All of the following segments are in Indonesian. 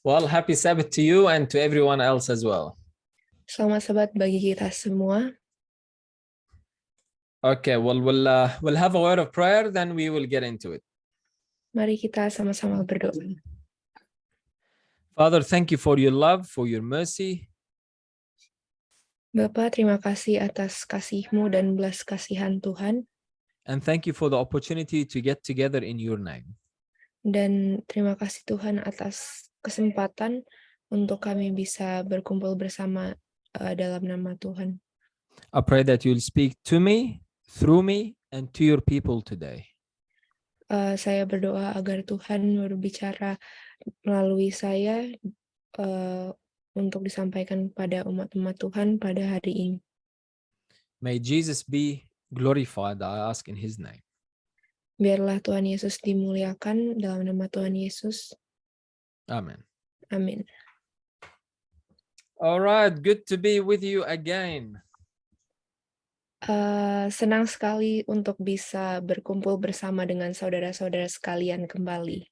Well, happy Sabbath to you and to everyone else as well. Selamat Sabat bagi kita semua. Okay, well, we'll have a word of prayer, then we will get into it. Mari kita sama-sama berdoa. Father, thank you for your love, for your mercy. Bapa, terima kasih atas kasih-Mu dan belas kasihan Tuhan. And thank you for the opportunity to get together in your name. Dan terima kasih Tuhan atas kesempatan untuk kami bisa berkumpul bersama dalam nama Tuhan. I pray that you'll speak to me, through me, and to your people today. Saya berdoa agar Tuhan berbicara melalui saya untuk disampaikan pada umat-umat Tuhan pada hari ini. May Jesus be glorified, I ask in his name. Biarlah Tuhan Yesus dimuliakan dalam nama Tuhan Yesus. Amen. Amin. All right, good to be with you again. Senang sekali untuk bisa berkumpul bersama dengan saudara-saudara sekalian kembali.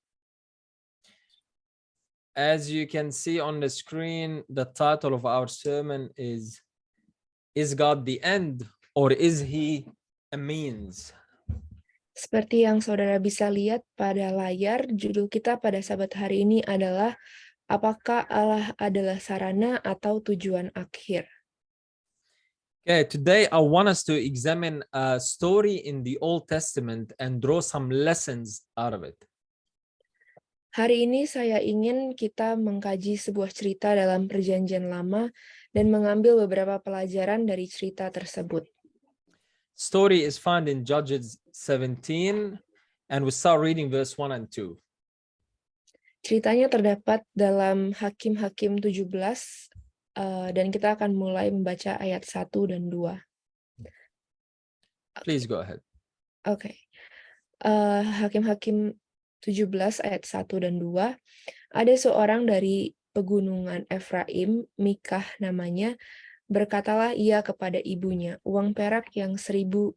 As you can see on the screen, the title of our sermon is God the end or is he a means? Seperti yang saudara bisa lihat pada layar, judul kita pada Sabat hari ini adalah apakah Allah adalah sarana atau tujuan akhir? Okay, today I want us to examine a story in the Old Testament and draw some lessons out of it. Hari ini saya ingin kita mengkaji sebuah cerita dalam Perjanjian Lama dan mengambil beberapa pelajaran dari cerita tersebut. Story is found in Judges 17 and we start reading verse 1 and 2. Ceritanya terdapat dalam Hakim-Hakim 17 dan kita akan mulai membaca ayat 1 dan 2. Please go ahead. Oke. Hakim-Hakim 17 ayat 1 dan 2. Ada seorang dari pegunungan Efraim, Mikah namanya, berkatalah ia kepada ibunya, uang perak yang 1.100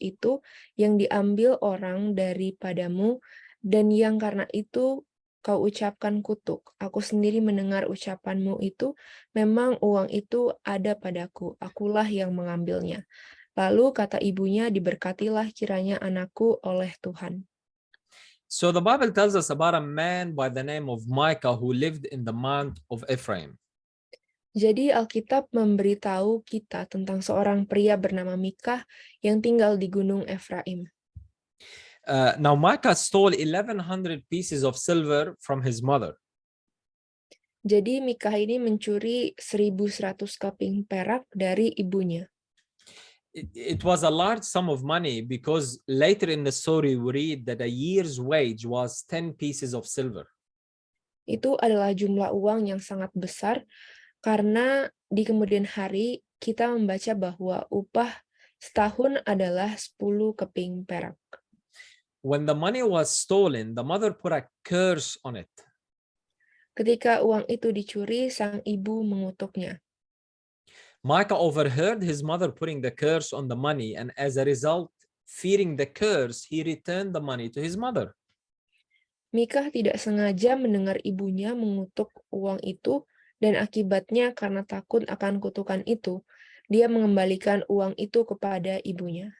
itu yang diambil orang daripadamu, dan yang karena itu kau ucapkan kutuk. Aku sendiri mendengar ucapanmu itu, memang uang itu ada padaku, akulah yang mengambilnya. Lalu kata ibunya, diberkatilah kiranya anakku oleh Tuhan. So the Bible tells us about a man by the name of Micah who lived in the Mount of Ephraim. Jadi Alkitab memberitahu kita tentang seorang pria bernama Mikah yang tinggal di Gunung Efraim. Now Micah stole 1,100 pieces of silver from his mother. Jadi Mikah ini mencuri 1.100 keping perak dari ibunya. It was a large sum of money because later in the story we read that a year's wage was 10 pieces of silver. Itu adalah jumlah uang yang sangat besar karena di kemudian hari kita membaca bahwa upah setahun adalah 10 keping perak. When the money was stolen, the mother put a curse on it. Ketika uang itu dicuri, sang ibu mengutuknya. Micah overheard his mother putting the curse on the money, and as a result, fearing the curse, he returned the money to his mother. Mikah tidak sengaja mendengar ibunya mengutuk uang itu, dan akibatnya karena takut akan kutukan itu, dia mengembalikan uang itu kepada ibunya.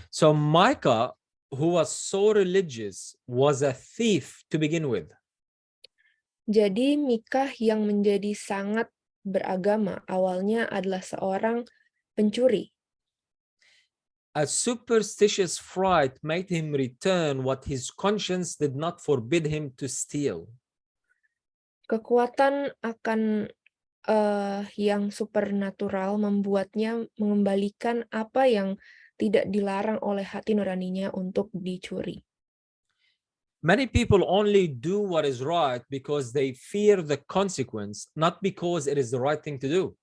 So Micah, who was so religious, was a thief to begin with. Jadi Mikah yang menjadi sangat beragama awalnya adalah seorang pencuri. A superstitious fright made him return what his conscience did not forbid him to steal. Kekuatan akan yang supernatural membuatnya mengembalikan apa yang tidak dilarang oleh hati nuraninya untuk dicuri. Many people only do what is right because they fear the consequence, not because it is the right thing to do.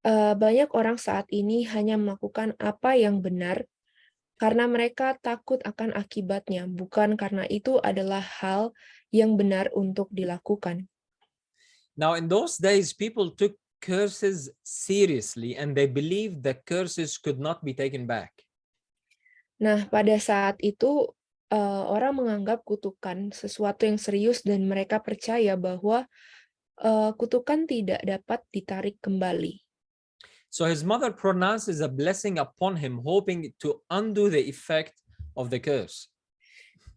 Banyak orang saat ini hanya melakukan apa yang benar karena mereka takut akan akibatnya, bukan karena itu adalah hal yang benar untuk dilakukan. Now, in those days, people took curses seriously and they believed the curses could not be taken back. Nah, pada saat itu orang menganggap kutukan sesuatu yang serius dan mereka percaya bahwa kutukan tidak dapat ditarik kembali. So his mother pronounces a blessing upon him, hoping to undo the effect of the curse.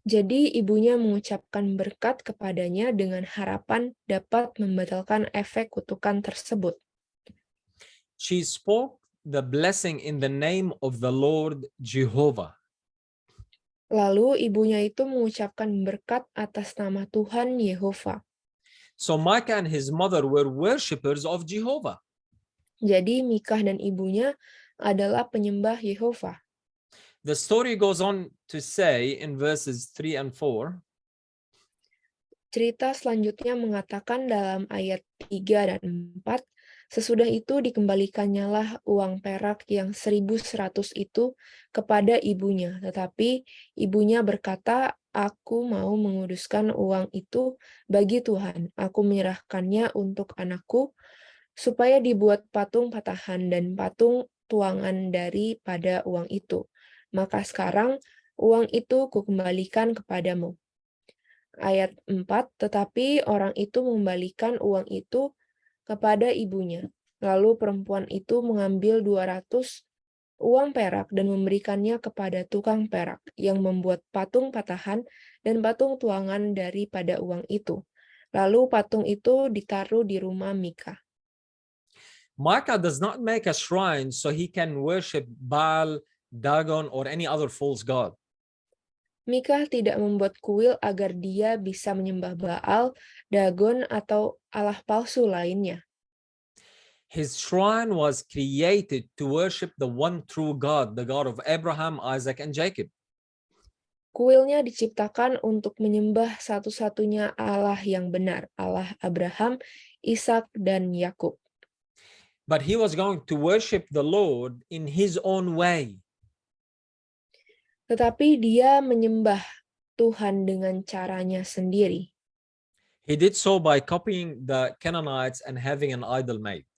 Jadi ibunya mengucapkan berkat kepadanya dengan harapan dapat membatalkan efek kutukan tersebut. She spoke the blessing in the name of the Lord Jehovah. Lalu ibunya itu mengucapkan berkat atas nama Tuhan Yehova. So Micah and his mother were worshippers of Jehovah. Jadi Mikah dan ibunya adalah penyembah Yehova. The story goes on to say in verses 3 and 4, Cerita selanjutnya mengatakan dalam ayat 3 dan 4, sesudah itu dikembalikannya uang perak yang 1.100 itu kepada ibunya. Tetapi ibunya berkata, aku mau menguduskan uang itu bagi Tuhan. Aku menyerahkannya untuk anakku, supaya dibuat patung patahan dan patung tuangan daripada uang itu. Maka sekarang uang itu kukembalikan kepadamu. Ayat 4, tetapi orang itu mengembalikan uang itu kepada ibunya. Lalu perempuan itu mengambil 200 uang perak dan memberikannya kepada tukang perak yang membuat patung patahan dan patung tuangan daripada uang itu. Lalu patung itu ditaruh di rumah Mika. Micah does not make a shrine so he can worship Baal, Dagon, or any other false god. Mika tidak membuat kuil agar dia bisa menyembah Baal, Dagon, atau Allah palsu lainnya. His shrine was created to worship the one true God, the God of Abraham, Isaac, and Jacob. Kuilnya diciptakan untuk menyembah satu-satunya Allah yang benar, Allah Abraham, Ishak, dan Yakub. But he was going to worship the Lord in his own way. Tetapi dia menyembah Tuhan dengan caranya sendiri. He did so by copying the Canaanites and having an idol made.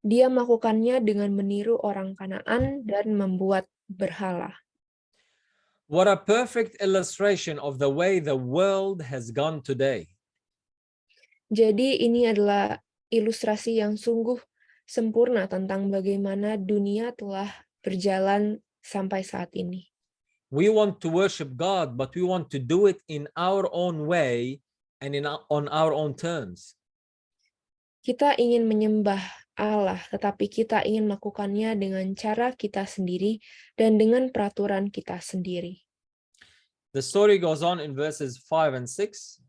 Dia melakukannya dengan meniru orang Kanaan dan membuat berhala. What a perfect illustration of the way the world has gone today. Jadi ini adalah ilustrasi yang sungguh sempurna tentang bagaimana dunia telah berjalan sampai saat ini. We want to worship God, but we want to do it in our own way and on our own terms. Kita ingin menyembah Allah, tetapi kita ingin melakukannya dengan cara kita sendiri dan dengan peraturan kita sendiri. The story goes on in verses 5 and 6.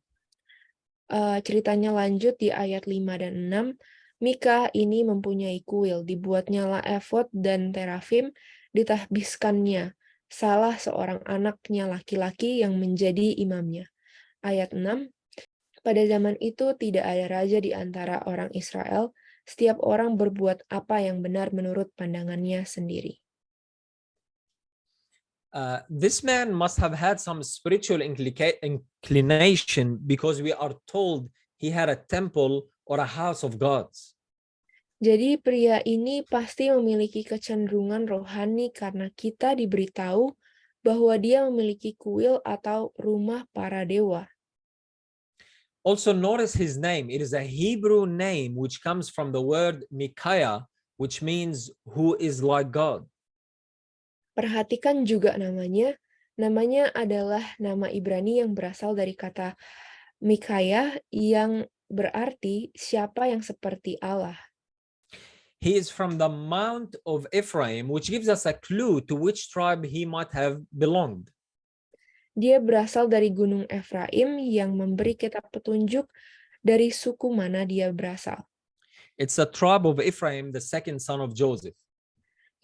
Ceritanya lanjut di ayat 5 dan 6. Mika ini mempunyai kuil, dibuatnyalah efod dan terafim, ditahbiskannya salah seorang anaknya laki-laki yang menjadi imamnya. Ayat 6. Pada zaman itu tidak ada raja di antara orang Israel, setiap orang berbuat apa yang benar menurut pandangannya sendiri. This man must have had some spiritual inclination because we are told he had a temple or a house of gods. Jadi pria ini pasti memiliki kecenderungan rohani karena kita diberitahu bahwa dia memiliki kuil atau rumah para dewa. Also notice his name. It is a Hebrew name which comes from the word Micaiah, which means who is like God. Perhatikan juga namanya. Namanya adalah nama Ibrani yang berasal dari kata Mikaya yang berarti siapa yang seperti Allah. He is from the Mount of Ephraim, which gives us a clue to which tribe he might have belonged. Dia berasal dari Gunung Efraim yang memberi kita petunjuk dari suku mana dia berasal, It's a tribe of Ephraim, the second son of Joseph.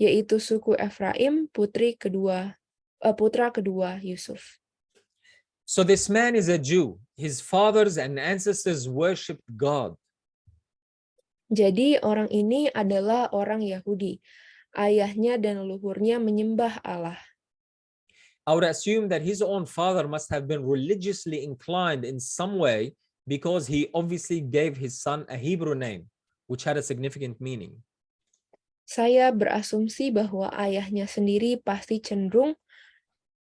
yaitu suku Efraim, putra kedua Yusuf. So this man is a Jew. His fathers and ancestors worshipped God. Jadi orang ini adalah orang Yahudi. Ayahnya dan leluhurnya menyembah Allah. I would assume that his own father must have been religiously inclined in some way because he obviously gave his son a Hebrew name, which had a significant meaning. Saya berasumsi bahwa ayahnya sendiri pasti cenderung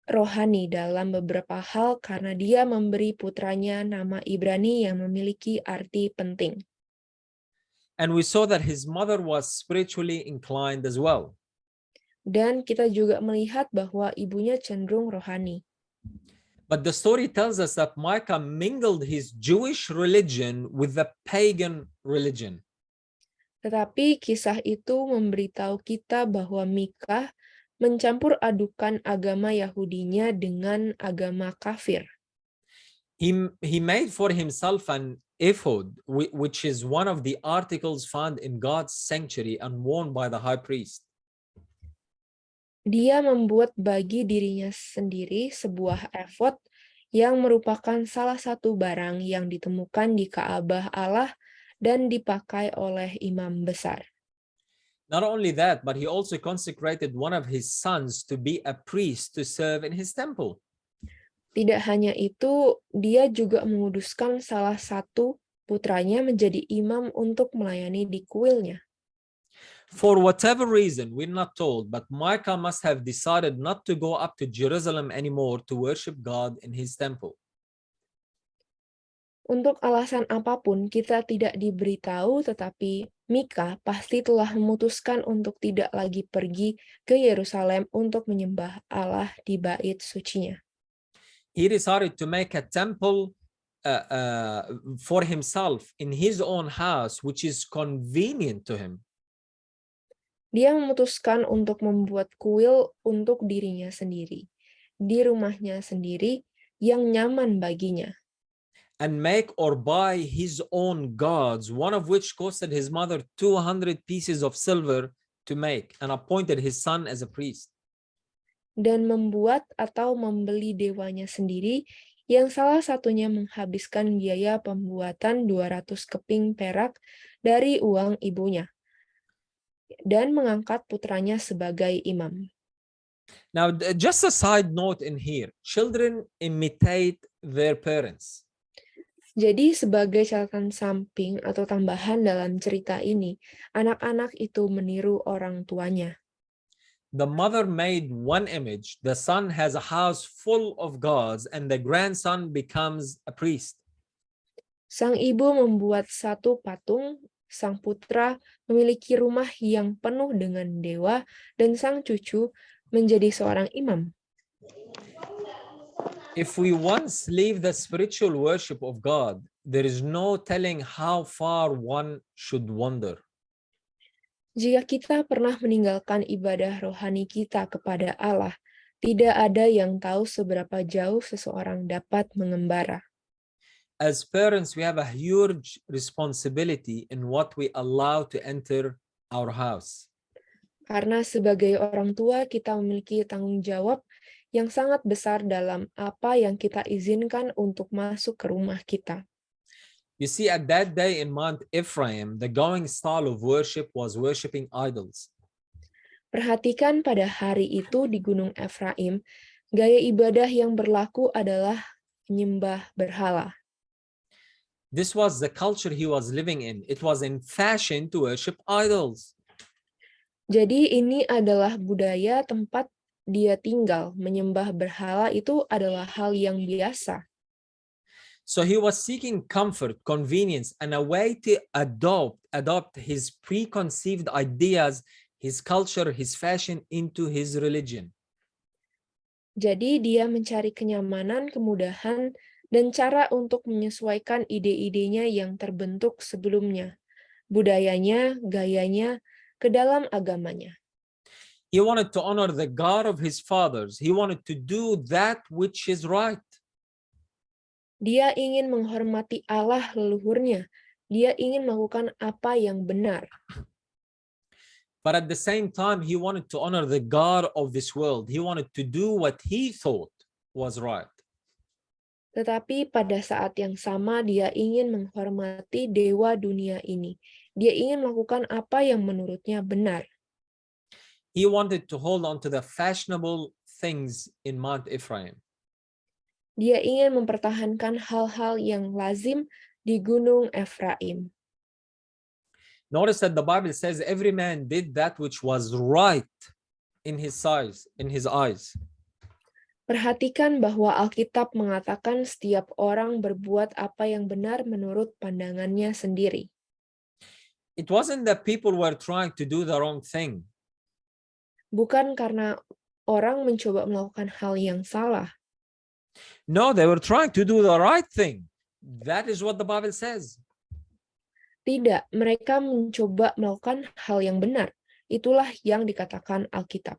rohani dalam beberapa hal karena dia memberi putranya nama Ibrani yang memiliki arti penting. And we saw that his mother was spiritually inclined as well. Dan kita juga melihat bahwa ibunya cenderung rohani. But the story tells us that Micah mingled his Jewish religion with the pagan religion. Tetapi kisah itu memberitahu kita bahwa Mikah mencampur adukan agama Yahudinya dengan agama kafir. He made for himself an ephod, which is one of the articles found in God's sanctuary and worn by the high priest. Dia membuat bagi dirinya sendiri sebuah efod yang merupakan salah satu barang yang ditemukan di Ka'bah Allah dan dipakai oleh imam besar. Not only that, but he also consecrated one of his sons to be a priest to serve in his temple. Tidak hanya itu, dia juga menguduskan salah satu putranya menjadi imam untuk melayani di kuilnya. For whatever reason, we're not told, but Micah must have decided not to go up to Jerusalem anymore to worship God in his temple. Untuk alasan apapun kita tidak diberitahu, tetapi Mikah pasti telah memutuskan untuk tidak lagi pergi ke Yerusalem untuk menyembah Allah di bait sucinya. He decided to make a temple for himself in his own house, which is convenient to him. Dia memutuskan untuk membuat kuil untuk dirinya sendiri, di rumahnya sendiri yang nyaman baginya. And make or buy his own gods, one of which costed his mother 200 pieces of silver to make, and appointed his son as a priest. Dan membuat atau membeli dewanya sendiri, yang salah satunya menghabiskan biaya pembuatan 200 keping perak dari uang ibunya, dan mengangkat putranya sebagai imam. Now, just a side note in here, children imitate their parents. Jadi sebagai catatan samping atau tambahan dalam cerita ini, anak-anak itu meniru orang tuanya. The mother made one image, the son has a house full of gods, and the grandson becomes a priest. Sang ibu membuat satu patung, sang putra memiliki rumah yang penuh dengan dewa, dan sang cucu menjadi seorang imam. If we once leave the spiritual worship of God, there is no telling how far one should wander. Jika kita pernah meninggalkan ibadah rohani kita kepada Allah, tidak ada yang tahu seberapa jauh seseorang dapat mengembara. As parents, we have a huge responsibility in what we allow to enter our house. Karena sebagai orang tua, kita memiliki tanggung jawab yang sangat besar dalam apa yang kita izinkan untuk masuk ke rumah kita. You see, at that day in Mount Ephraim, the going style of worship was worshiping idols. Perhatikan pada hari itu di Gunung Efraim, gaya ibadah yang berlaku adalah menyembah berhala. This was the culture he was living in. It was in fashion to worship idols. Jadi ini adalah budaya tempat dia tinggal. Menyembah berhala itu adalah hal yang biasa. So he was seeking comfort, convenience, and a way to adopt his preconceived ideas, his culture, his fashion into his religion. Jadi dia mencari kenyamanan, kemudahan, dan cara untuk menyesuaikan ide-idenya yang terbentuk sebelumnya, budayanya, gayanya, ke dalam agamanya. He wanted to honor the God of his fathers. He wanted to do that which is right. Dia ingin menghormati Allah leluhurnya. Dia ingin melakukan apa yang benar. But at the same time, he wanted to honor the God of this world. He wanted to do what he thought was right. Tetapi pada saat yang sama dia ingin menghormati dewa dunia ini. Dia ingin melakukan apa yang menurutnya benar. He wanted to hold on to the fashionable things in Mount Ephraim. Dia ingin mempertahankan hal-hal yang lazim di Gunung Efraim. Notice that the Bible says every man did that which was right in his eyes. Perhatikan bahwa Alkitab mengatakan setiap orang berbuat apa yang benar menurut pandangannya sendiri. It wasn't that people were trying to do the wrong thing. Bukan karena orang mencoba melakukan hal yang salah. No, they were trying to do the right thing. That is what the Bible says. Tidak, mereka mencoba melakukan hal yang benar. Itulah yang dikatakan Alkitab.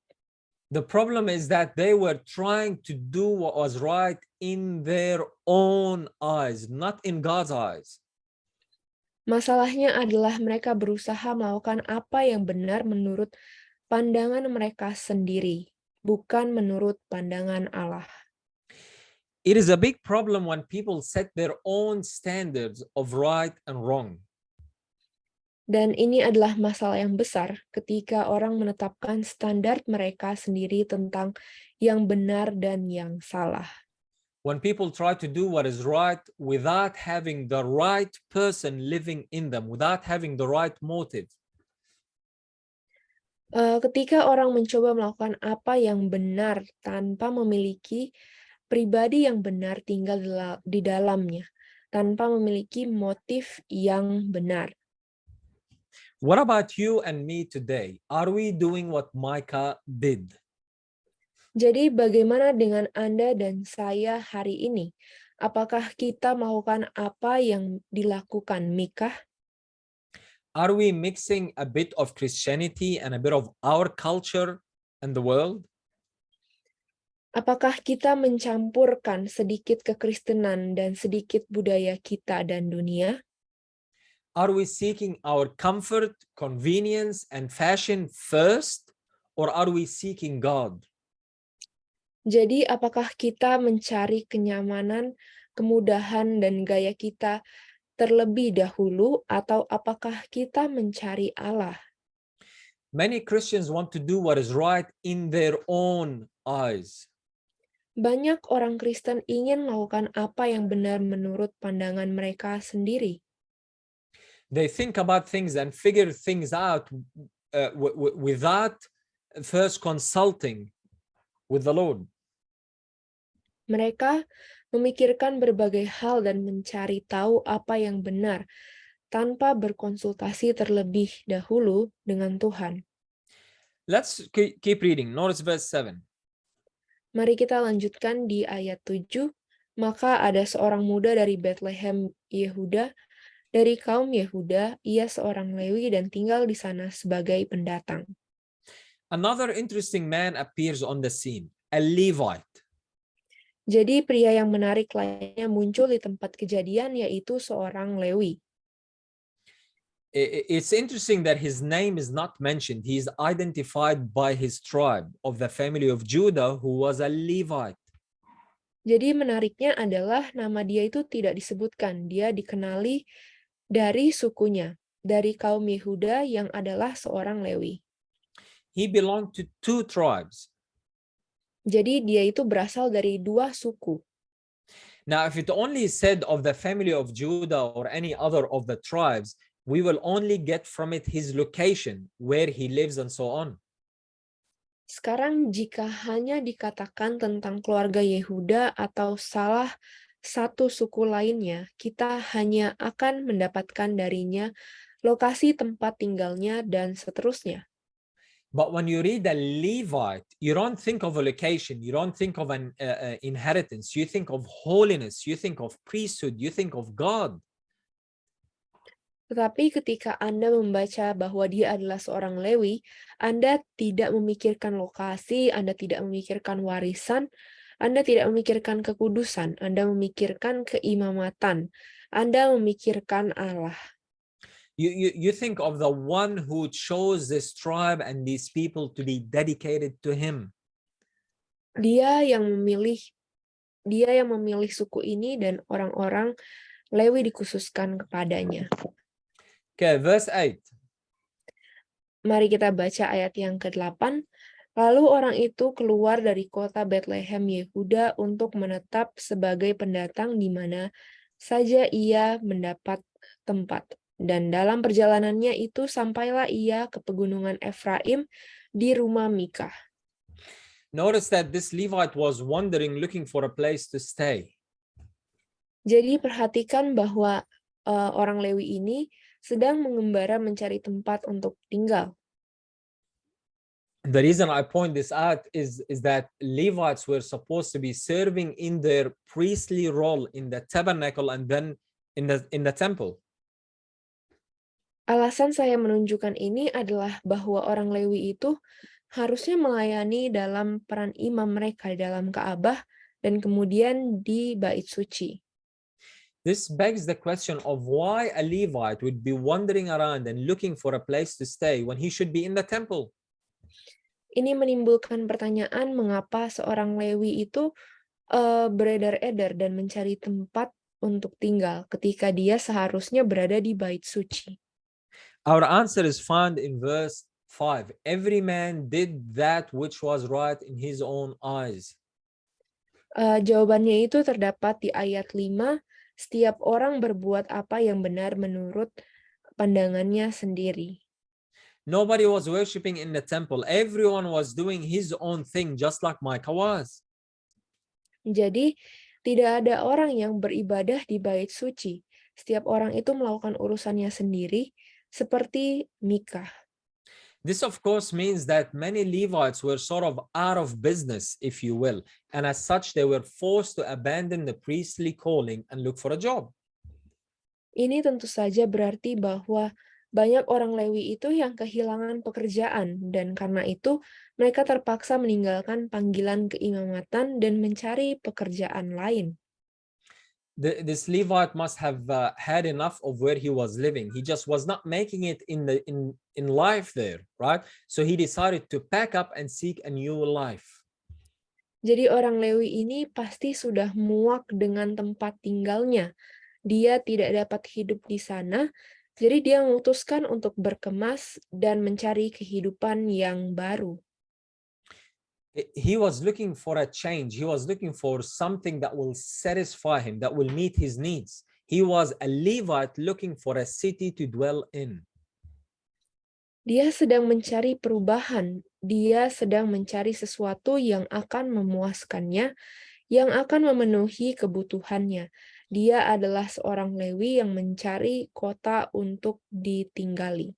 The problem is that they were trying to do what was right in their own eyes, not in God's eyes. Masalahnya adalah mereka berusaha melakukan apa yang benar menurut pandangan mereka sendiri, bukan menurut pandangan Allah. It is a big problem when people set their own standards of right and wrong. Dan ini adalah masalah yang besar ketika orang menetapkan standar mereka sendiri tentang yang benar dan yang salah. When people try to do what is right without having the right person living in them, without having the right motive. Ketika orang mencoba melakukan apa yang benar tanpa memiliki pribadi yang benar tinggal di dalamnya, tanpa memiliki motif yang benar. What about you and me today? Are we doing what Micah did? Jadi bagaimana dengan Anda dan saya hari ini? Apakah kita melakukan apa yang dilakukan Mikah? Are we mixing a bit of Christianity and a bit of our culture and the world? Apakah kita mencampurkan sedikit kekristenan dan sedikit budaya kita dan dunia? Are we seeking our comfort, convenience, and fashion first, or are we seeking God? Jadi apakah kita mencari kenyamanan, kemudahan, dan gaya kita terlebih dahulu, atau apakah kita mencari Allah? Many Christians want to do what is right in their own eyes. Banyak orang Kristen ingin melakukan apa yang benar menurut pandangan mereka sendiri. They think about things and figure things out without first consulting with the Lord. Mereka memikirkan berbagai hal dan mencari tahu apa yang benar tanpa berkonsultasi terlebih dahulu dengan Tuhan. Let's keep reading. Notice verse 7. Mari kita lanjutkan di ayat 7. Maka ada seorang muda dari Bethlehem, Yehuda, dari kaum Yehuda, ia seorang Lewi dan tinggal di sana sebagai pendatang. Another interesting man appears on the scene, a Levite. Jadi pria yang menarik lainnya muncul di tempat kejadian, yaitu seorang Lewi. It's interesting that his name is not mentioned. He is identified by his tribe of the family of Judah, who was a Levite. Jadi menariknya adalah nama dia itu tidak disebutkan. Dia dikenali dari sukunya, dari kaum Yehuda yang adalah seorang Lewi. He belonged to two tribes. Jadi dia itu berasal dari dua suku. Now, if it only said of the family of Judah or any other of the tribes, we will only get from it his location, where he lives and so on. Sekarang jika hanya dikatakan tentang keluarga Yehuda atau salah satu suku lainnya, kita hanya akan mendapatkan darinya lokasi tempat tinggalnya dan seterusnya. But when you read a Levite, you don't think of a location, you don't think of an inheritance, you think of holiness, you think of priesthood, you think of God. Tetapi ketika Anda membaca bahwa dia adalah seorang Lewi, Anda tidak memikirkan lokasi, Anda tidak memikirkan warisan, Anda tidak memikirkan kekudusan, Anda memikirkan keimamatan, Anda memikirkan Allah. You think of the one who chose this tribe and these people to be dedicated to him. Dia yang memilih suku ini dan orang-orang Lewi dikhususkan kepadanya. Okay, verse 8. Mari kita baca ayat yang ke-8. Lalu orang itu keluar dari kota Bethlehem Yehuda untuk menetap sebagai pendatang di mana saja ia mendapat tempat. Dan dalam perjalanannya itu sampailah ia ke pegunungan Efraim di rumah Mikah. Notice that this Levite was wandering, looking for a place to stay. Jadi perhatikan bahwa orang Lewi ini sedang mengembara mencari tempat untuk tinggal. The reason I point this out is that Levites were supposed to be serving in their priestly role in the tabernacle and then in the temple. Alasan saya menunjukkan ini adalah bahwa orang Lewi itu harusnya melayani dalam peran imam mereka di dalam Ka'bah dan kemudian di Bait Suci. This begs the question of why a Levite would be wandering around and looking for a place to stay when he should be in the temple. Ini menimbulkan pertanyaan mengapa seorang Lewi itu beredar-edar dan mencari tempat untuk tinggal ketika dia seharusnya berada di Bait Suci. Our answer is found in verse 5. Every man did that which was right in his own eyes. Jawabannya itu terdapat di ayat 5, setiap orang berbuat apa yang benar menurut pandangannya sendiri. Nobody was worshiping in the temple. Everyone was doing his own thing, just like Micah was. Jadi, tidak ada orang yang beribadah di Bait Suci. Setiap orang itu melakukan urusannya sendiri, seperti Mikah. This, of course, means that many Levites were sort of out of business, if you will, and as such, they were forced to abandon the priestly calling and look for a job. Ini tentu saja berarti bahwa banyak orang Lewi itu yang kehilangan pekerjaan, dan karena itu mereka terpaksa meninggalkan panggilan keimamatan dan mencari pekerjaan lain. This Levite must have had enough of where he was living. He just was not making it in life there, right? So he decided to pack up and seek a new life. Jadi orang Lewi ini pasti sudah muak dengan tempat tinggalnya. Dia tidak dapat hidup di sana, jadi dia memutuskan untuk berkemas dan mencari kehidupan yang baru. He was looking for a change. He was looking for something that will satisfy him, that will meet his needs. He was a Levite looking for a city to dwell in. Dia sedang mencari perubahan. Dia sedang mencari sesuatu yang akan memuaskannya, yang akan memenuhi kebutuhannya. Dia adalah seorang Lewi yang mencari kota untuk ditinggali.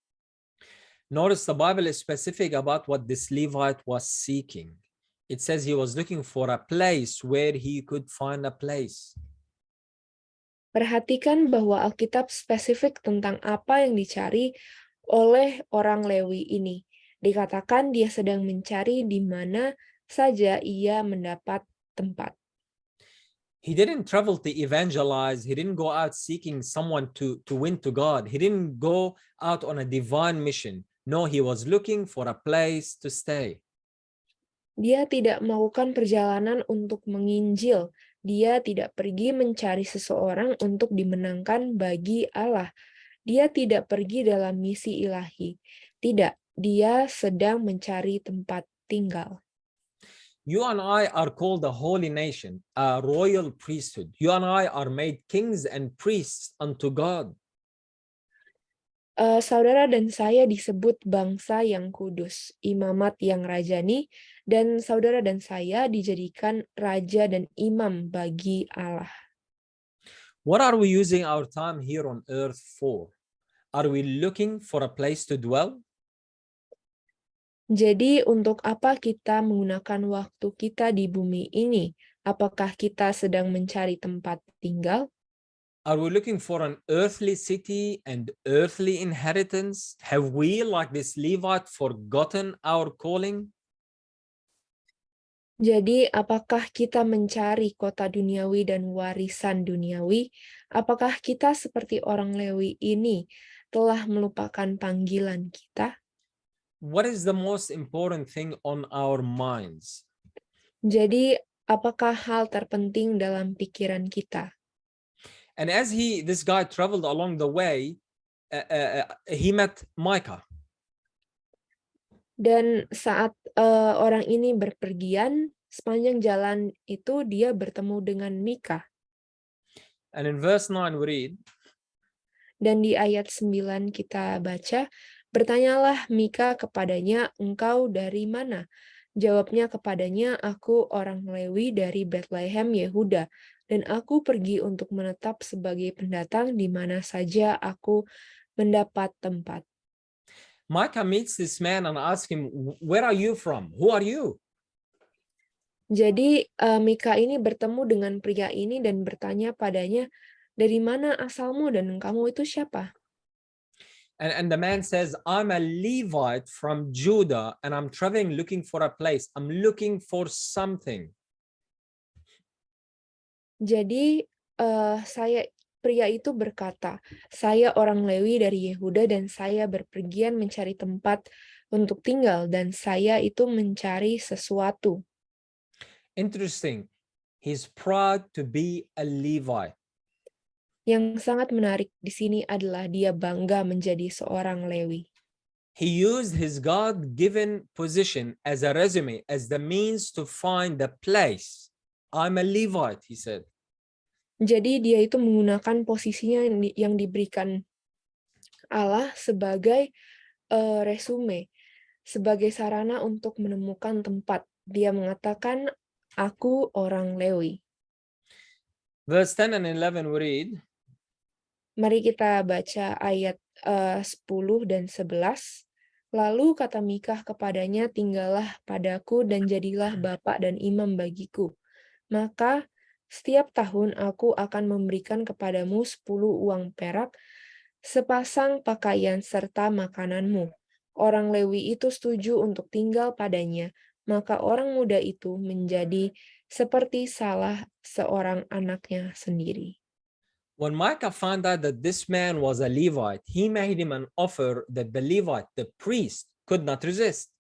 Notice the Bible is specific about what this Levite was seeking. It says he was looking for a place where he could find a place. Perhatikan bahwa Alkitab spesifik tentang apa yang dicari oleh orang Lewi ini. Dikatakan dia sedang mencari di mana saja ia mendapat tempat. He didn't travel to evangelize. He didn't go out seeking someone to win to God. He didn't go out on a divine mission. No, he was looking for a place to stay. Dia tidak melakukan perjalanan untuk menginjil. Dia tidak pergi mencari seseorang untuk dimenangkan bagi Allah. Dia tidak pergi dalam misi ilahi. Tidak, dia sedang mencari tempat tinggal. You and I are called a holy nation, a royal priesthood. You and I are made kings and priests unto God. Saudara dan saya disebut bangsa yang kudus, imamat yang rajani, dan saudara dan saya dijadikan raja dan imam bagi Allah. What are we using our time here on earth for? Are we looking for a place to dwell? Jadi, untuk apa kita menggunakan waktu kita di bumi ini? Apakah kita sedang mencari tempat tinggal? Are we looking for an earthly city and earthly inheritance? Have we, like this Levite, forgotten our calling? Jadi, apakah kita mencari kota duniawi dan warisan duniawi? Apakah kita seperti orang Lewi ini telah melupakan panggilan kita? What is the most important thing on our minds? Jadi, apakah hal terpenting dalam pikiran kita? And as this guy traveled along the way, he met Micah. Dan saat orang ini berpergian, sepanjang jalan itu dia bertemu dengan Mikah. And in verse 9 we read, Dan di ayat 9 kita baca, bertanyalah Mikah kepadanya, engkau dari mana? Jawabnya kepadanya, "Aku orang Lewi dari Betlehem, Yehuda, dan aku pergi untuk menetap sebagai pendatang di mana saja aku mendapat tempat." Micah meets this man and asks him, "Where are you from? Who are you?" Jadi Mika ini bertemu dengan pria ini dan bertanya padanya, "Dari mana asalmu dan kamu itu siapa?" And the man says, "I'm a Levite from Judah and I'm traveling looking for a place. I'm looking for something." Jadi pria itu berkata, "Saya orang Lewi dari Yehuda dan saya berpergian mencari tempat untuk tinggal dan saya itu mencari sesuatu." Interesting. He's proud to be a Levite. Yang sangat menarik di sini adalah dia bangga menjadi seorang Lewi. He used his God-given position as a resume, as the means to find the place. I'm a Levite, he said. Jadi dia itu menggunakan posisinya yang diberikan Allah sebagai resume, sebagai sarana untuk menemukan tempat. Dia mengatakan, "Aku orang Lewi." Verse 10 and 11 we read, Mari kita baca ayat 10 dan 11. Lalu kata Mikah kepadanya, "Tinggallah padaku dan jadilah bapak dan imam bagiku. Maka setiap tahun aku akan memberikan kepadamu 10 uang perak, sepasang pakaian serta makananmu." Orang Lewi itu setuju untuk tinggal padanya, maka orang muda itu menjadi seperti salah seorang anaknya sendiri. when Micah found out that this man was a Levite, he made him an offer that the Levite, the priest, could not resist.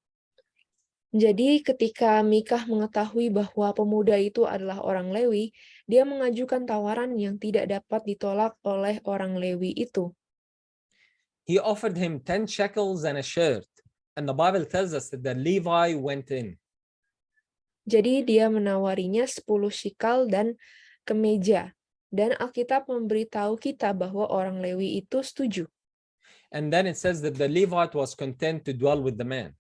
Jadi ketika Mikah mengetahui bahwa pemuda itu adalah orang Lewi, dia mengajukan tawaran yang tidak dapat ditolak oleh orang Lewi itu. He offered him 10 shekels and a shirt. And the Bible tells us that the Levi went in. Jadi dia menawarinya 10 shikal dan kemeja. Dan Alkitab memberitahu kita bahwa orang Lewi itu setuju. And then it says that the Levite was content to dwell with the man.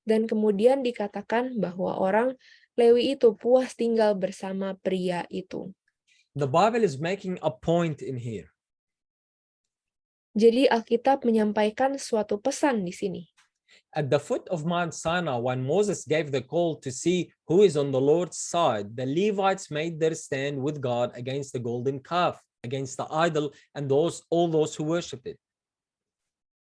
Dan kemudian dikatakan bahwa orang Lewi itu puas tinggal bersama pria itu. The Bible is making a point in here. Jadi Alkitab menyampaikan suatu pesan di sini. At the foot of Mount Sinai, when Moses gave the call to see who is on the Lord's side, the Levites made their stand with God against the golden calf, against the idol, and all those who worshipped it.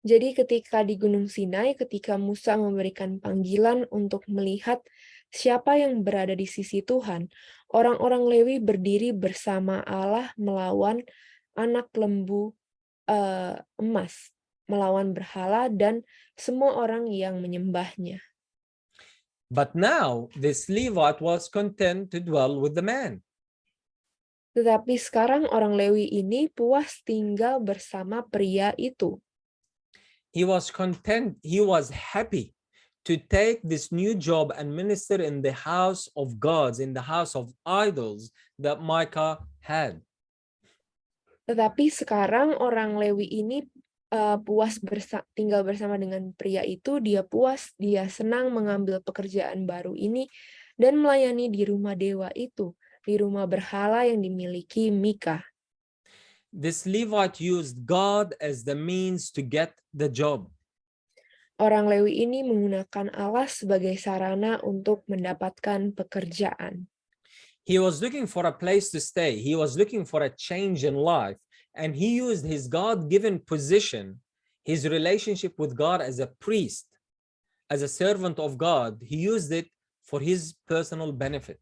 Jadi ketika di Gunung Sinai, ketika Musa memberikan panggilan untuk melihat siapa yang berada di sisi Tuhan, orang-orang Lewi berdiri bersama Allah melawan anak lembu emas, melawan berhala dan semua orang yang menyembahnya. But now this Levite was content to dwell with the man. Tetapi sekarang orang Lewi ini puas tinggal bersama pria itu. He was content, he was happy to take this new job and minister in the house of gods, in the house of idols that Micah had. Tetapi sekarang orang Lewi ini puas tinggal bersama dengan pria itu, dia puas, dia senang mengambil pekerjaan baru ini dan melayani di rumah dewa itu, di rumah berhala yang dimiliki Mika. This Levite used God as the means to get the job. Orang Lewi ini menggunakan Allah sebagai sarana untuk mendapatkan pekerjaan. He was looking for a place to stay. He was looking for a change in life. And he used his God-given position, his relationship with God as a priest, as a servant of God. He used it for his personal benefit.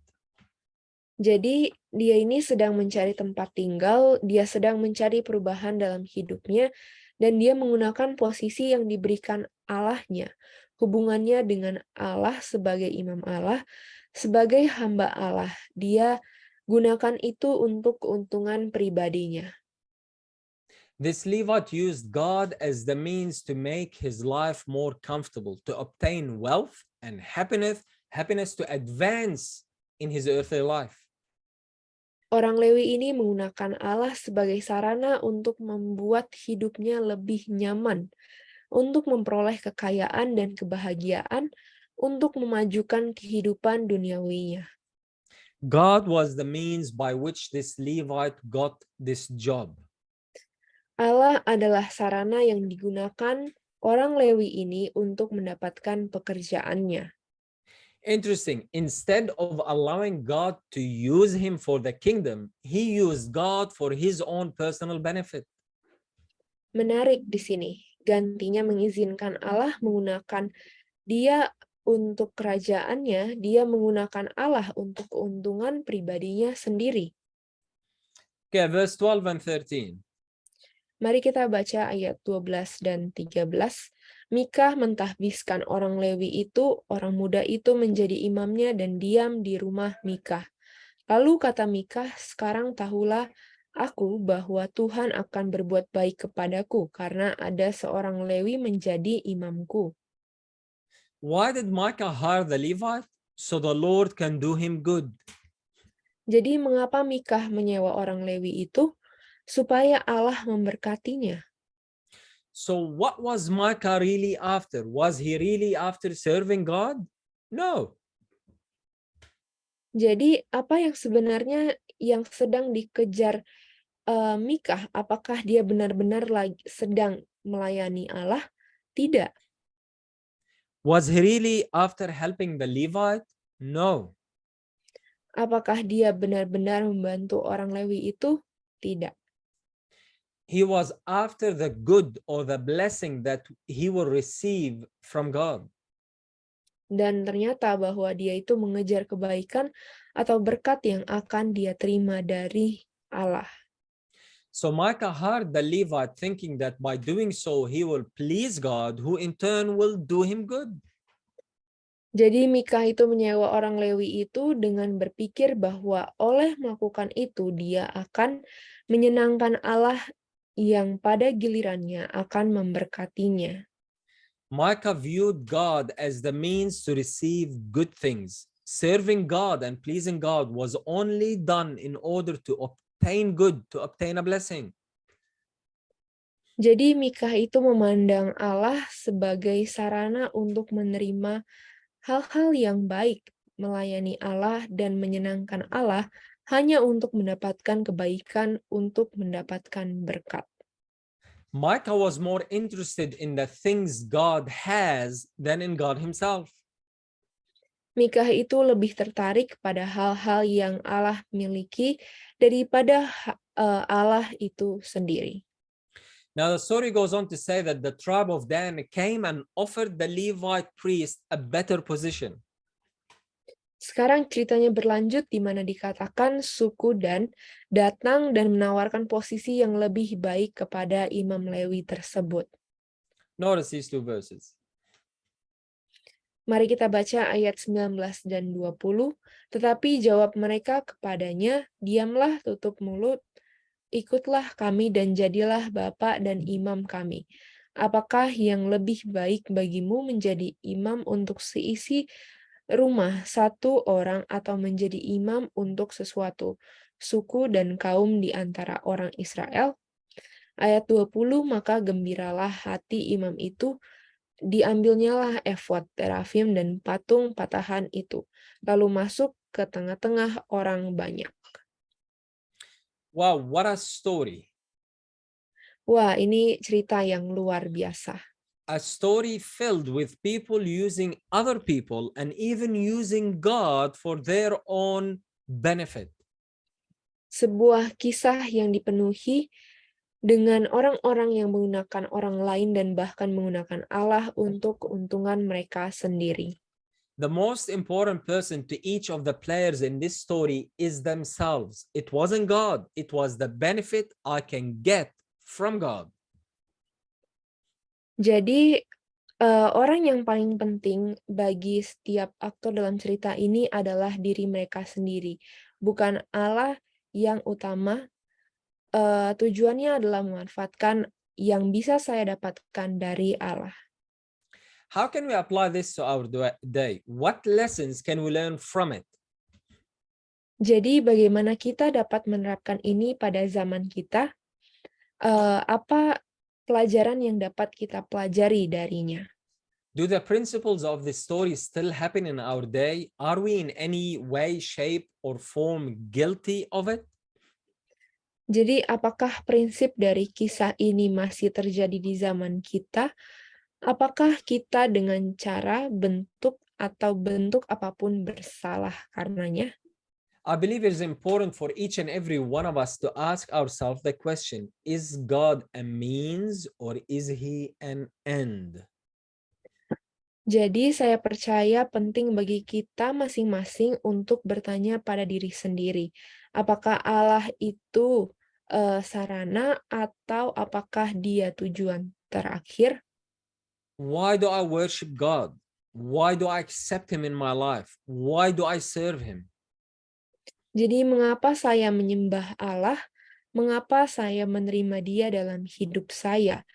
Jadi dia ini sedang mencari tempat tinggal, dia sedang mencari perubahan dalam hidupnya, dan dia menggunakan posisi yang diberikan Allahnya, hubungannya dengan Allah sebagai imam Allah, sebagai hamba Allah. Dia gunakan itu untuk keuntungan pribadinya. This Levite used God as the means to make his life more comfortable, to obtain wealth and happiness to advance in his earthly life. Orang Lewi ini menggunakan Allah sebagai sarana untuk membuat hidupnya lebih nyaman, untuk memperoleh kekayaan dan kebahagiaan, untuk memajukan kehidupan duniawinya. God was the means by which this Levite got this job. Allah adalah sarana yang digunakan orang Lewi ini untuk mendapatkan pekerjaannya. Interesting. Instead of allowing God to use him for the kingdom, he used God for his own personal benefit. Menarik di sini, gantinya mengizinkan Allah menggunakan dia untuk kerajaannya, dia menggunakan Allah untuk keuntungan pribadinya sendiri. Okay, verse 12 and 13. Mari kita baca ayat 12 dan 13. Mikah mentahbiskan orang Lewi itu, orang muda itu menjadi imamnya dan diam di rumah Mikah. Lalu kata Mikah, sekarang tahulah aku bahwa Tuhan akan berbuat baik kepadaku karena ada seorang Lewi menjadi imamku. Why did Micah hire the Levite? So the Lord can do him good. Jadi mengapa Mikah menyewa orang Lewi itu? Supaya Allah memberkatinya. So what was Micah really after? Was he really after serving God? No. Jadi apa yang sebenarnya yang sedang dikejar Mikah? Apakah dia benar-benar sedang melayani Allah? Tidak. Was he really after helping the Levite? No. Apakah dia benar-benar membantu orang Lewi itu? Tidak. He was after the good or the blessing that he will receive from God. Dan ternyata bahwa dia itu mengejar kebaikan atau berkat yang akan dia terima dari Allah. So Micah hired the Levite thinking that by doing so he will please God, who in turn will do him good. Jadi Mikah itu menyewa orang Lewi itu dengan berpikir bahwa oleh melakukan itu dia akan menyenangkan Allah yang pada gilirannya akan memberkatinya. Micah viewed God as the means to receive good things. Serving God and pleasing God was only done in order to obtain good, to obtain a blessing. Jadi Mikah itu memandang Allah sebagai sarana untuk menerima hal-hal yang baik, melayani Allah dan menyenangkan Allah hanya untuk mendapatkan kebaikan, untuk mendapatkan berkat. Micah was more interested in the things God has than in God himself. Mikah itu lebih tertarik pada hal-hal yang Allah miliki daripada Allah itu sendiri. Now the story goes on to say that the tribe of Dan came and offered the Levite priest a better position. Sekarang ceritanya berlanjut di mana dikatakan suku Dan datang dan menawarkan posisi yang lebih baik kepada Imam Lewi tersebut. Notice these two verses. Mari kita baca ayat 19 dan 20. Tetapi jawab mereka kepadanya, diamlah, tutup mulut, ikutlah kami dan jadilah bapa dan imam kami. Apakah yang lebih baik bagimu menjadi imam untuk seisi rumah satu orang atau menjadi imam untuk sesuatu suku dan kaum di antara orang Israel? Ayat 20, maka gembiralah hati imam itu, diambilnyalah efod, terafim, dan patung patahan itu, lalu masuk ke tengah-tengah orang banyak. Wow, what a story. Wah, ini cerita yang luar biasa. A story filled with people using other people and even using God for their own benefit. Sebuah kisah yang dipenuhi dengan orang-orang yang menggunakan orang lain dan bahkan menggunakan Allah untuk keuntungan mereka sendiri. The most important person to each of the players in this story is themselves. It wasn't God, it was the benefit I can get from God. Jadi, orang yang paling penting bagi setiap aktor dalam cerita ini adalah diri mereka sendiri, bukan Allah yang utama. Tujuannya adalah memanfaatkan yang bisa saya dapatkan dari Allah. How can we apply this to our day? What lessons can we learn from it? Jadi bagaimana kita dapat menerapkan ini pada zaman kita? Apa pelajaran yang dapat kita pelajari darinya? Do the principles of this story still happen in our day? Are we in any way, shape, or form guilty of it? Jadi apakah prinsip dari kisah ini masih terjadi di zaman kita? Apakah kita dengan cara, bentuk, atau bentuk apapun bersalah karenanya? I believe it is important for each and every one of us to ask ourselves the question, is God a means or is he an end? Jadi saya percaya penting bagi kita masing-masing untuk bertanya pada diri sendiri, apakah Allah itu sarana atau apakah dia tujuan terakhir? Why do I worship God? Why do I accept him in my life? Why do I serve him? Jadi mengapa saya menyembah Allah? Mengapa saya menerima dia dalam hidup saya?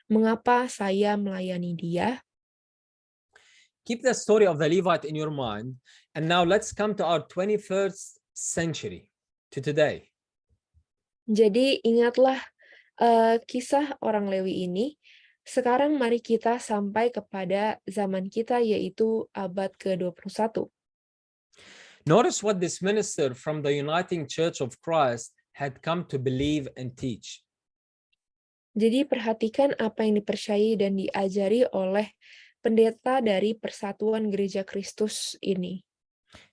Mengapa saya melayani dia? Keep the story of the Levite in your mind. And now let's come to our 21st century, to today. Jadi ingatlah kisah orang Lewi ini. Sekarang mari kita sampai kepada zaman kita, yaitu abad ke-21. Notice what this minister from the Uniting Church of Christ had come to believe and teach. Jadi perhatikan apa yang dipercayai dan diajari oleh pendeta dari Persatuan Gereja Kristus ini.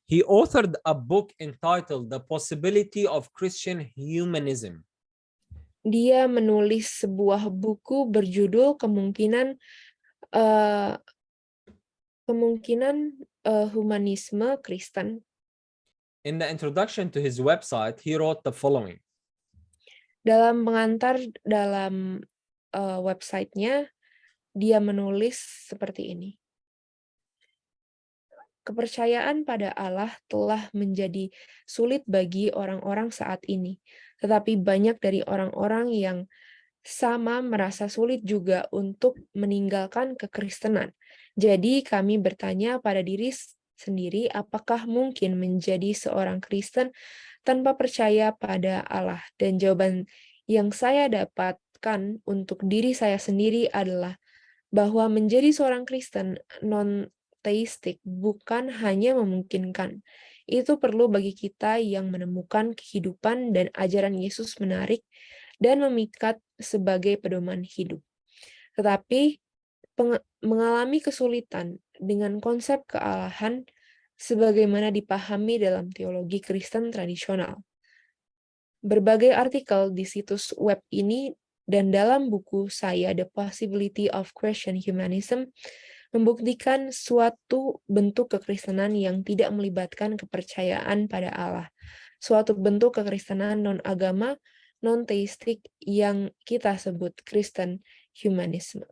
He authored a book entitled The Possibility of Christian Humanism. Dia menulis sebuah buku berjudul Humanisme Kristen. In the introduction to his website, he wrote the following. Dalam pengantar dalam websitenya, dia menulis seperti ini. Kepercayaan pada Allah telah menjadi sulit bagi orang-orang saat ini, tetapi banyak dari orang-orang yang sama merasa sulit juga untuk meninggalkan kekristenan. Jadi kami bertanya pada diri sendiri, apakah mungkin menjadi seorang Kristen tanpa percaya pada Allah? Dan jawaban yang saya dapatkan untuk diri saya sendiri adalah bahwa menjadi seorang Kristen non-teistik bukan hanya memungkinkan. Itu perlu bagi kita yang menemukan kehidupan dan ajaran Yesus menarik dan memikat sebagai pedoman hidup. Tetapi mengalami kesulitan dengan konsep kealahan sebagaimana dipahami dalam teologi Kristen tradisional. Berbagai artikel di situs web ini dan dalam buku saya The Possibility of Christian Humanism membuktikan suatu bentuk kekristenan yang tidak melibatkan kepercayaan pada Allah, suatu bentuk kekristenan non-agama, non-teistik yang kita sebut Kristen humanism.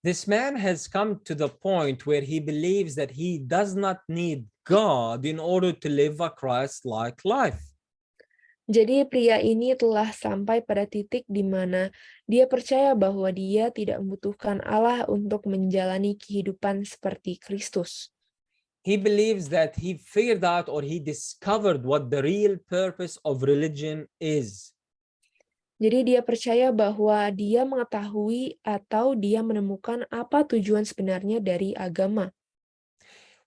This man has come to the point where he believes that he does not need God in order to live a Christ-like life. Jadi pria ini telah sampai pada titik di mana dia percaya bahwa dia tidak membutuhkan Allah untuk menjalani kehidupan seperti Kristus. He believes that he figured out or he discovered what the real purpose of religion is. Jadi dia percaya bahwa dia mengetahui atau dia menemukan apa tujuan sebenarnya dari agama.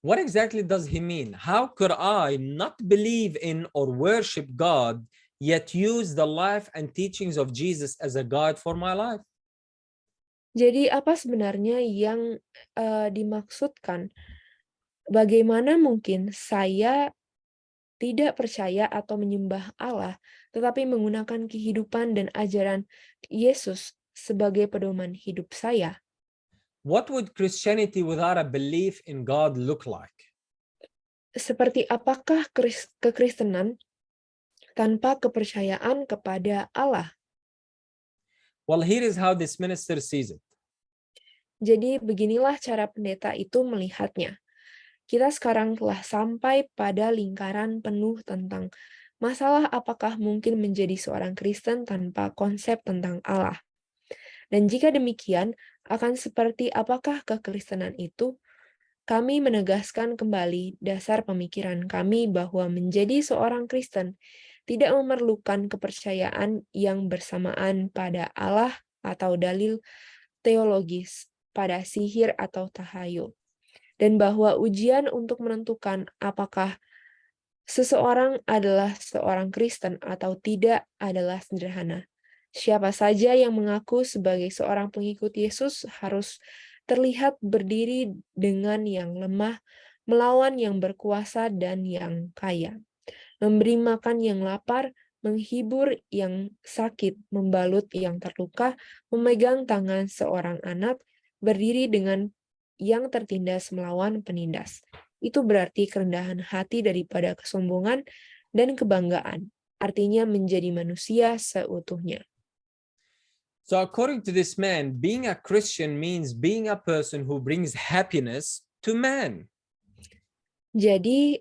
What exactly does he mean? How could I not believe in or worship God, yet use the life and teachings of Jesus as a guide for my life? Jadi apa sebenarnya yang dimaksudkan? Bagaimana mungkin saya tidak percaya atau menyembah Allah, tetapi menggunakan kehidupan dan ajaran Yesus sebagai pedoman hidup saya? What would Christianity without a belief in God look like? Seperti apakah kekristenan tanpa kepercayaan kepada Allah? Well, here is how this minister sees it. Jadi beginilah cara pendeta itu melihatnya. Kita sekarang telah sampai pada lingkaran penuh tentang masalah apakah mungkin menjadi seorang Kristen tanpa konsep tentang Allah. Dan jika demikian, akan seperti apakah kekristenan itu? Kami menegaskan kembali dasar pemikiran kami bahwa menjadi seorang Kristen tidak memerlukan kepercayaan yang bersamaan pada Allah atau dalil teologis, pada sihir atau tahayul. Dan bahwa ujian untuk menentukan apakah seseorang adalah seorang Kristen atau tidak adalah sederhana. Siapa saja yang mengaku sebagai seorang pengikut Yesus harus terlihat berdiri dengan yang lemah, melawan yang berkuasa dan yang kaya, memberi makan yang lapar, menghibur yang sakit, membalut yang terluka, memegang tangan seorang anak, berdiri dengan yang tertindas melawan penindas. Itu berarti kerendahan hati daripada kesombongan dan kebanggaan. Artinya menjadi manusia seutuhnya. So according to this man, being a Christian means being a person who brings happiness to man. Jadi,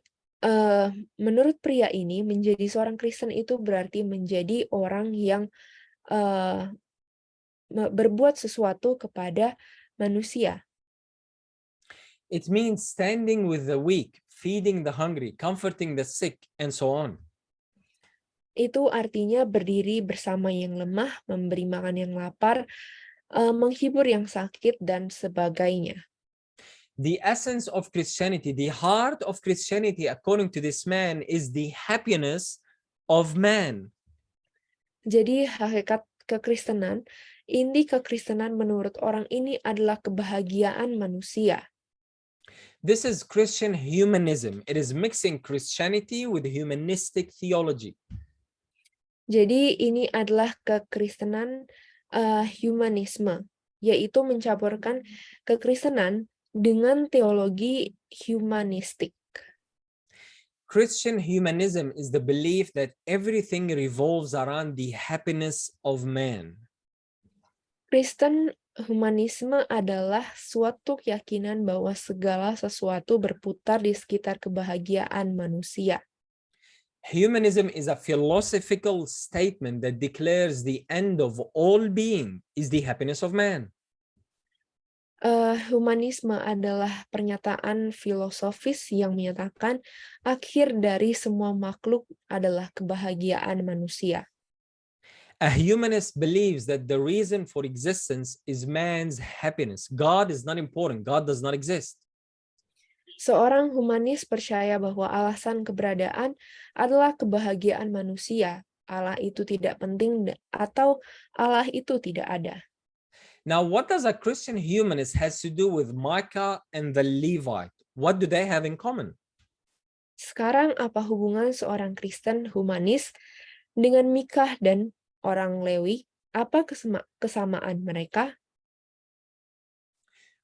menurut pria ini, menjadi seorang Kristen itu berarti menjadi orang yang eh, berbuat sesuatu kepada manusia. It means standing with the weak, feeding the hungry, comforting the sick, and so on. Itu artinya berdiri bersama yang lemah, memberi makan yang lapar, menghibur yang sakit, dan sebagainya. The essence of Christianity, the heart of Christianity, according to this man, is the happiness of man. Jadi hakikat kekristenan, inti kekristenan menurut orang ini adalah kebahagiaan manusia. This is Christian humanism. It is mixing Christianity with humanistic theology. Jadi ini adalah kekristenan humanisme, yaitu mencampurkan kekristenan dengan teologi humanistik. Christian humanism is the belief that everything revolves around the happiness of man. Kristen humanisme adalah suatu keyakinan bahwa segala sesuatu berputar di sekitar kebahagiaan manusia. Humanism is a philosophical statement that declares the end of all being is the happiness of man. Humanisme adalah pernyataan filosofis yang menyatakan akhir dari semua makhluk adalah kebahagiaan manusia. A humanist believes that the reason for existence is man's happiness. God is not important. God does not exist. Seorang humanis percaya bahwa alasan keberadaan adalah kebahagiaan manusia. Allah itu tidak penting atau Allah itu tidak ada. Now, what does a Christian humanist has to do with Micah and the Levite? What do they have in common? Sekarang apa hubungan seorang Kristen humanis dengan Mikah dan orang Lewi? Apa kesamaan mereka?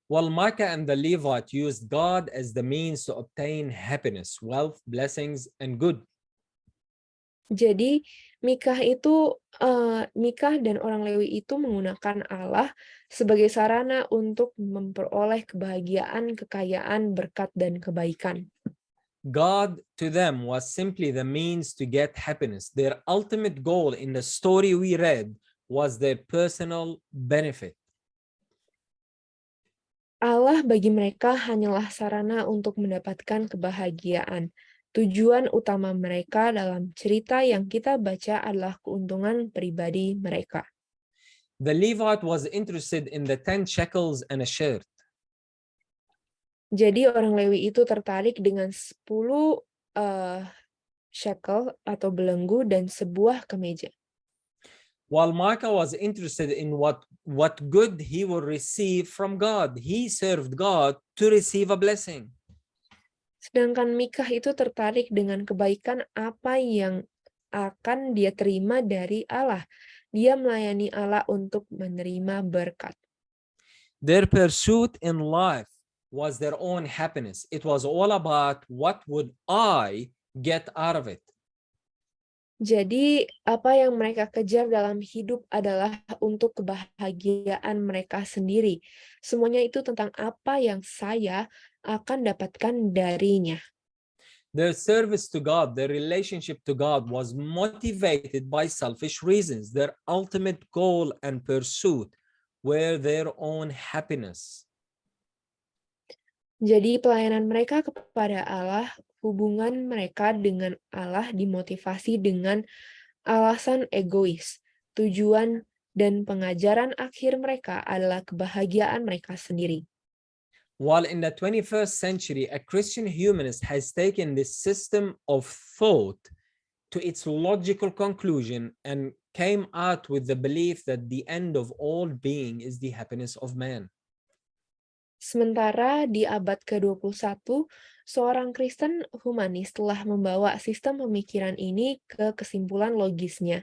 Well, Micah and the Levite used God as the means to obtain happiness, wealth, blessings, and good. Jadi Mikah dan orang Lewi itu menggunakan Allah sebagai sarana untuk memperoleh kebahagiaan, kekayaan, berkat, dan kebaikan. God to them was simply the means to get happiness. Their ultimate goal in the story we read was their personal benefit. Allah bagi mereka hanyalah sarana untuk mendapatkan kebahagiaan. Tujuan utama mereka dalam cerita yang kita baca adalah keuntungan pribadi mereka. The Levite was interested in the 10 shekels and a shirt. Jadi orang Lewi itu tertarik dengan 10 shekel atau belenggu dan sebuah kemeja. While Micah was interested in what good he will receive from God. He served God to receive a blessing. Sedangkan Mikah itu tertarik dengan kebaikan apa yang akan dia terima dari Allah. Dia melayani Allah untuk menerima berkat. Their pursuit in life was their own happiness. It was all about what would I get out of it. Jadi, apa yang mereka kejar dalam hidup adalah untuk kebahagiaan mereka sendiri. Semuanya itu tentang apa yang saya akan dapatkan darinya. Their service to God, their relationship to God was motivated by selfish reasons. Their ultimate goal and pursuit were their own happiness. Jadi pelayanan mereka kepada Allah, hubungan mereka dengan Allah dimotivasi dengan alasan egois. Tujuan dan pengajaran akhir mereka adalah kebahagiaan mereka sendiri. While in the 21st century, a Christian humanist has taken this system of thought to its logical conclusion and came out with the belief that the end of all being is the happiness of man. Sementara di abad ke-21, seorang Kristen humanis telah membawa sistem pemikiran ini ke kesimpulan logisnya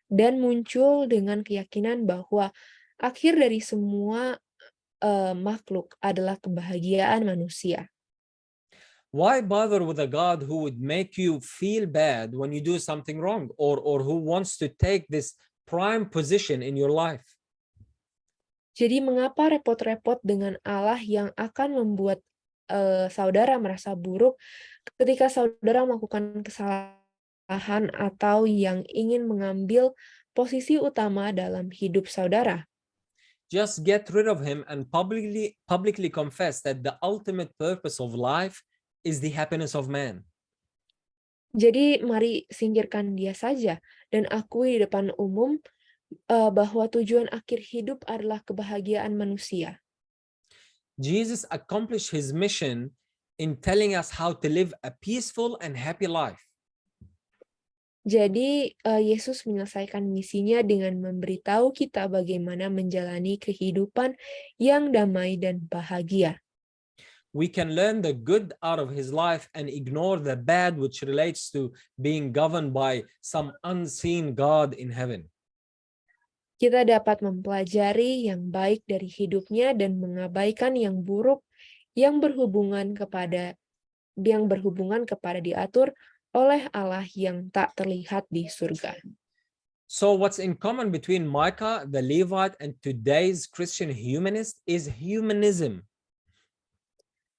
dan muncul dengan keyakinan bahwa akhir dari semua makhluk adalah kebahagiaan manusia. Why bother with a God who would make you feel bad when you do something wrong, or who wants to take this prime position in your life? Jadi mengapa repot-repot dengan Allah yang akan membuat saudara merasa buruk ketika saudara melakukan kesalahan atau yang ingin mengambil posisi utama dalam hidup saudara? Just get rid of him and publicly confess that the ultimate purpose of life is the happiness of man. Jadi mari singkirkan dia saja dan akui di depan umum bahwa tujuan akhir hidup adalah kebahagiaan manusia. Jesus accomplished his mission in telling us how to live a peaceful and happy life. Jadi Yesus menyelesaikan misinya dengan memberitahu kita bagaimana menjalani kehidupan yang damai dan bahagia. We can learn the good out of his life and ignore the bad, which relates to being governed by some unseen God in heaven. Kita dapat mempelajari yang baik dari hidupnya dan mengabaikan yang buruk yang berhubungan kepada diatur oleh Allah yang tak terlihat di surga. So what's in common between Micah, the Levite, and today's Christian humanist is humanism.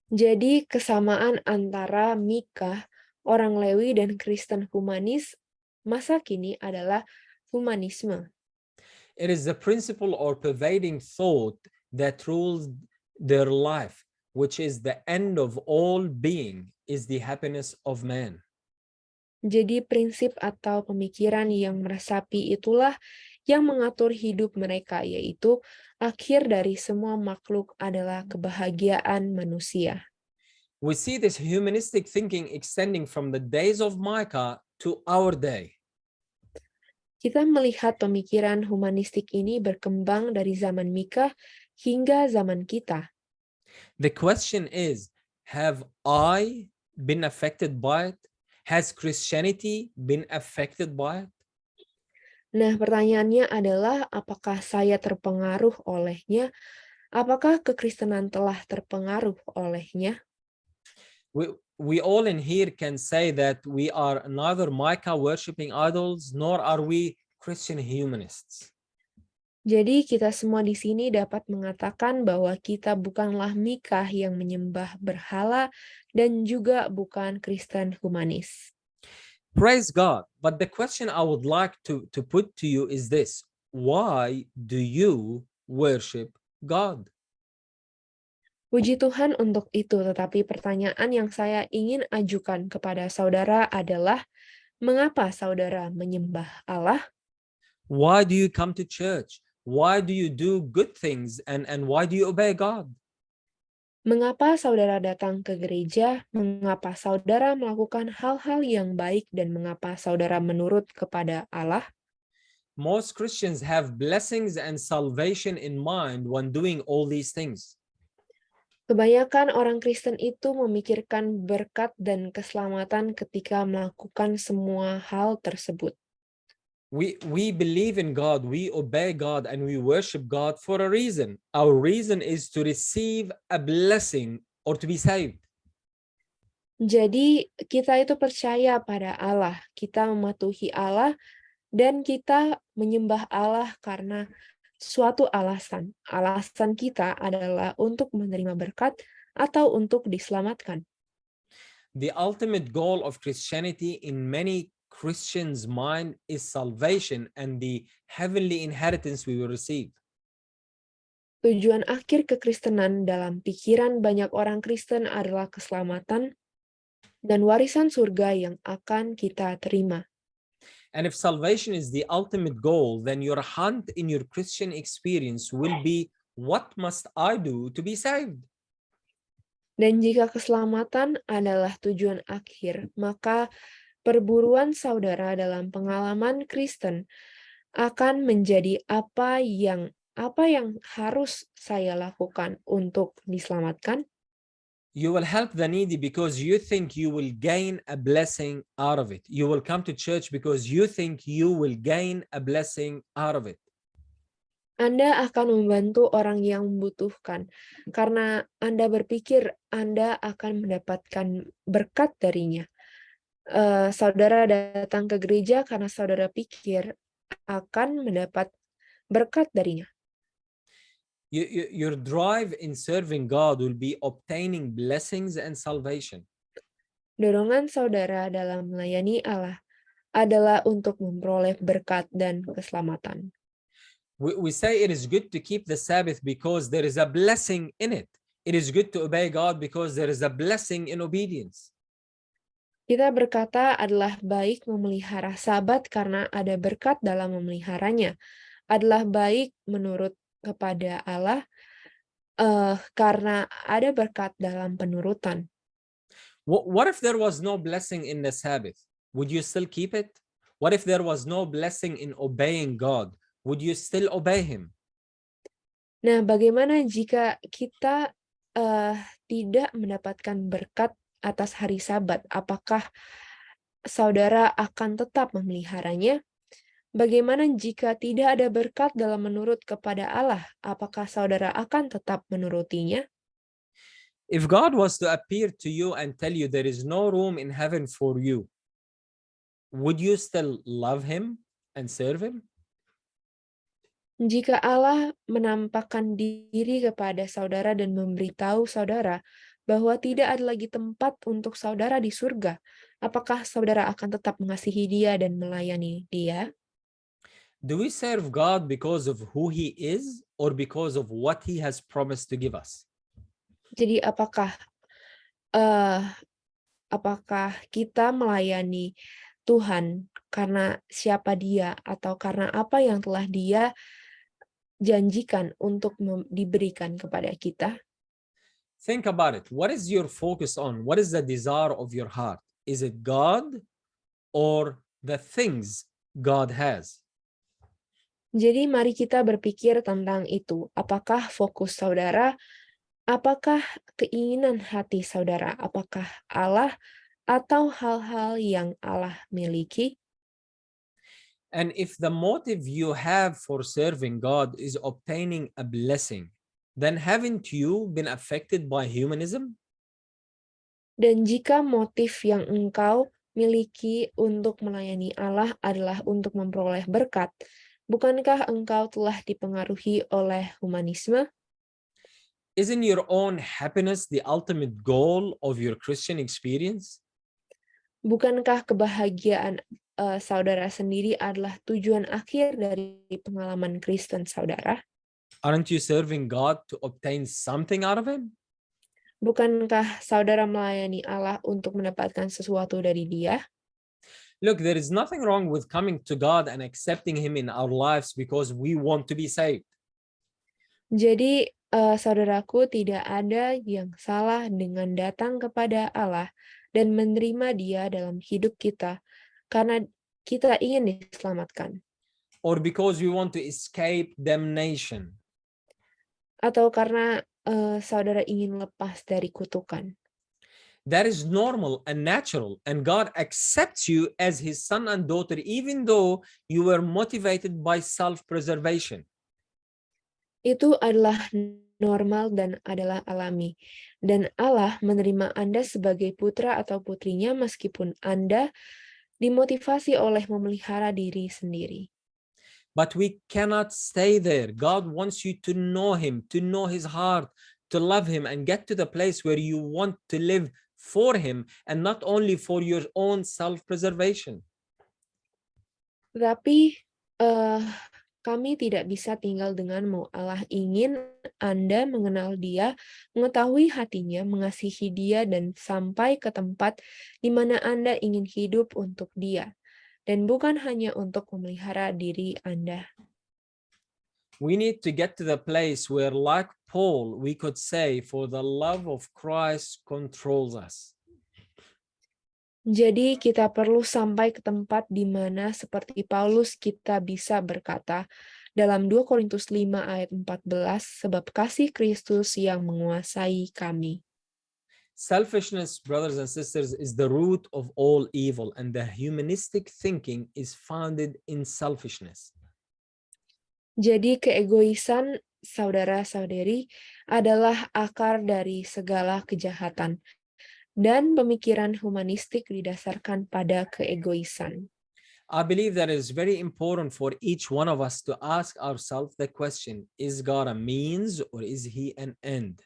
Jadi kesamaan antara Mikah, orang Lewi, dan Kristen humanis masa kini adalah humanisme. It is the principle or pervading thought that rules their life, which is the end of all being, is the happiness of man. Jadi prinsip atau pemikiran yang meresapi itulah yang mengatur hidup mereka, yaitu akhir dari semua makhluk adalah kebahagiaan manusia. We see this humanistic thinking extending from the days of Micah to our day. Kita melihat pemikiran humanistik ini berkembang dari zaman Mikah hingga zaman kita. The question is, have I been affected by it? Has Christianity been affected by it? Nah, pertanyaannya adalah apakah saya terpengaruh olehnya? Apakah kekristenan telah terpengaruh olehnya? We all in here can say that we are neither Micah worshipping idols, nor are we Christian humanists. Jadi kita semua di sini dapat mengatakan bahwa kita bukanlah Mikah yang menyembah berhala dan juga bukan Kristen humanis. Praise God. But the question I would like to put to you is this: why do you worship God? Puji Tuhan untuk itu, tetapi pertanyaan yang saya ingin ajukan kepada saudara adalah, mengapa saudara menyembah Allah? Why do you come to church? Why do you do good things? And why do you obey God? Mengapa saudara datang ke gereja? Mengapa saudara melakukan hal-hal yang baik dan mengapa saudara menurut kepada Allah? Most Christians have blessings and salvation in mind when doing all these things. Kebanyakan orang Kristen itu memikirkan berkat dan keselamatan ketika melakukan semua hal tersebut. We believe in God, we obey God, and we worship God for a reason. Our reason is to receive a blessing or to be saved. Jadi kita itu percaya pada Allah, kita mematuhi Allah, dan kita menyembah Allah karena suatu alasan. Alasan kita adalah untuk menerima berkat atau untuk diselamatkan. The ultimate goal of Christianity in many Christians' mind is salvation and the heavenly inheritance we will receive. Tujuan akhir kekristenan dalam pikiran banyak orang Kristen adalah keselamatan dan warisan surga yang akan kita terima. And if salvation is the ultimate goal, then your hunt in your Christian experience will be, what must I do to be saved? Dan jika keselamatan adalah tujuan akhir, maka perburuan saudara dalam pengalaman Kristen akan menjadi apa yang harus saya lakukan untuk diselamatkan? You will help the needy because you think you will gain a blessing out of it. You will come to church because you think you will gain a blessing out of it. Anda akan membantu orang yang membutuhkan karena Anda berpikir Anda akan mendapatkan berkat darinya. Saudara datang ke gereja karena saudara pikir akan mendapat berkat darinya. Your drive in serving God will be obtaining blessings and salvation. Dorongan saudara dalam melayani Allah adalah untuk memperoleh berkat dan keselamatan. We say it is good to keep the Sabbath because there is a blessing in it. It is good to obey God because there is a blessing in obedience. Kita berkata adalah baik memelihara Sabat karena ada berkat dalam memeliharanya. Adalah baik menurut kepada Allah karena ada berkat dalam penurutan. What if there was no blessing in the Sabbath? Would you still keep it? What if there was no blessing in obeying God? Would you still obey Him? Nah, bagaimana jika kita tidak mendapatkan berkat atas hari Sabat? Apakah saudara akan tetap memeliharanya? Bagaimana jika tidak ada berkat dalam menurut kepada Allah? Apakah saudara akan tetap menurutinya? If God was to appear to you and tell you there is no room in heaven for you, would you still love Him and serve Him? Jika Allah menampakkan diri kepada saudara dan memberitahu saudara bahwa tidak ada lagi tempat untuk saudara di surga, apakah saudara akan tetap mengasihi Dia dan melayani Dia? Do we serve God because of who He is or because of what He has promised to give us? Jadi apakah kita melayani Tuhan karena siapa Dia atau karena apa yang telah Dia janjikan untuk diberikan kepada kita? Think about it. What is your focus on? What is the desire of your heart? Is it God or the things God has? Jadi mari kita berpikir tentang itu. Apakah fokus saudara? Apakah keinginan hati saudara? Apakah Allah atau hal-hal yang Allah miliki? And if the motive you have for serving God is obtaining a blessing, then haven't you been affected by humanism? Dan jika motif yang engkau miliki untuk melayani Allah adalah untuk memperoleh berkat, bukankah engkau telah dipengaruhi oleh humanisme? Isn't your own happiness the ultimate goal of your Christian experience? Bukankah kebahagiaan saudara sendiri adalah tujuan akhir dari pengalaman Kristen saudara? Aren't you serving God to obtain something out of Him? Bukankah saudara melayani Allah untuk mendapatkan sesuatu dari Dia? Look, there is nothing wrong with coming to God and accepting Him in our lives because we want to be saved. Jadi, saudaraku, tidak ada yang salah dengan datang kepada Allah dan menerima Dia dalam hidup kita karena kita ingin diselamatkan. Or because we want to escape damnation. Atau karena saudara ingin lepas dari kutukan. That is normal and natural, and God accepts you as His son and daughter even though you were motivated by self-preservation. Itu adalah normal dan adalah alami. Dan Allah menerima Anda sebagai putra atau putrinya meskipun Anda dimotivasi oleh memelihara diri sendiri. But we cannot stay there. God wants you to know Him, to know His heart, to love Him, and get to the place where you want to live for Him and not only for your own self-preservation. Tapi kami tidak bisa tinggal denganmu. Allah ingin Anda mengenal Dia, mengetahui hatinya, mengasihi Dia, dan sampai ke tempat di mana Anda ingin hidup untuk Dia. dan bukan hanya untuk memelihara diri Anda. We need to get to the place where, like Paul, we could say, for the love of Christ controls us. Jadi kita perlu sampai ke tempat di mana seperti Paulus kita bisa berkata dalam 2 Korintus 5 ayat 14, sebab kasih Kristus yang menguasai kami. Selfishness, brothers and sisters, is the root of all evil, and the humanistic thinking is founded in selfishness. Jadi keegoisan saudara-saudari adalah akar dari segala kejahatan, dan pemikiran humanistik didasarkan pada keegoisan. I believe that it is very important for each one of us to ask ourselves the question, is God a means or is he an end?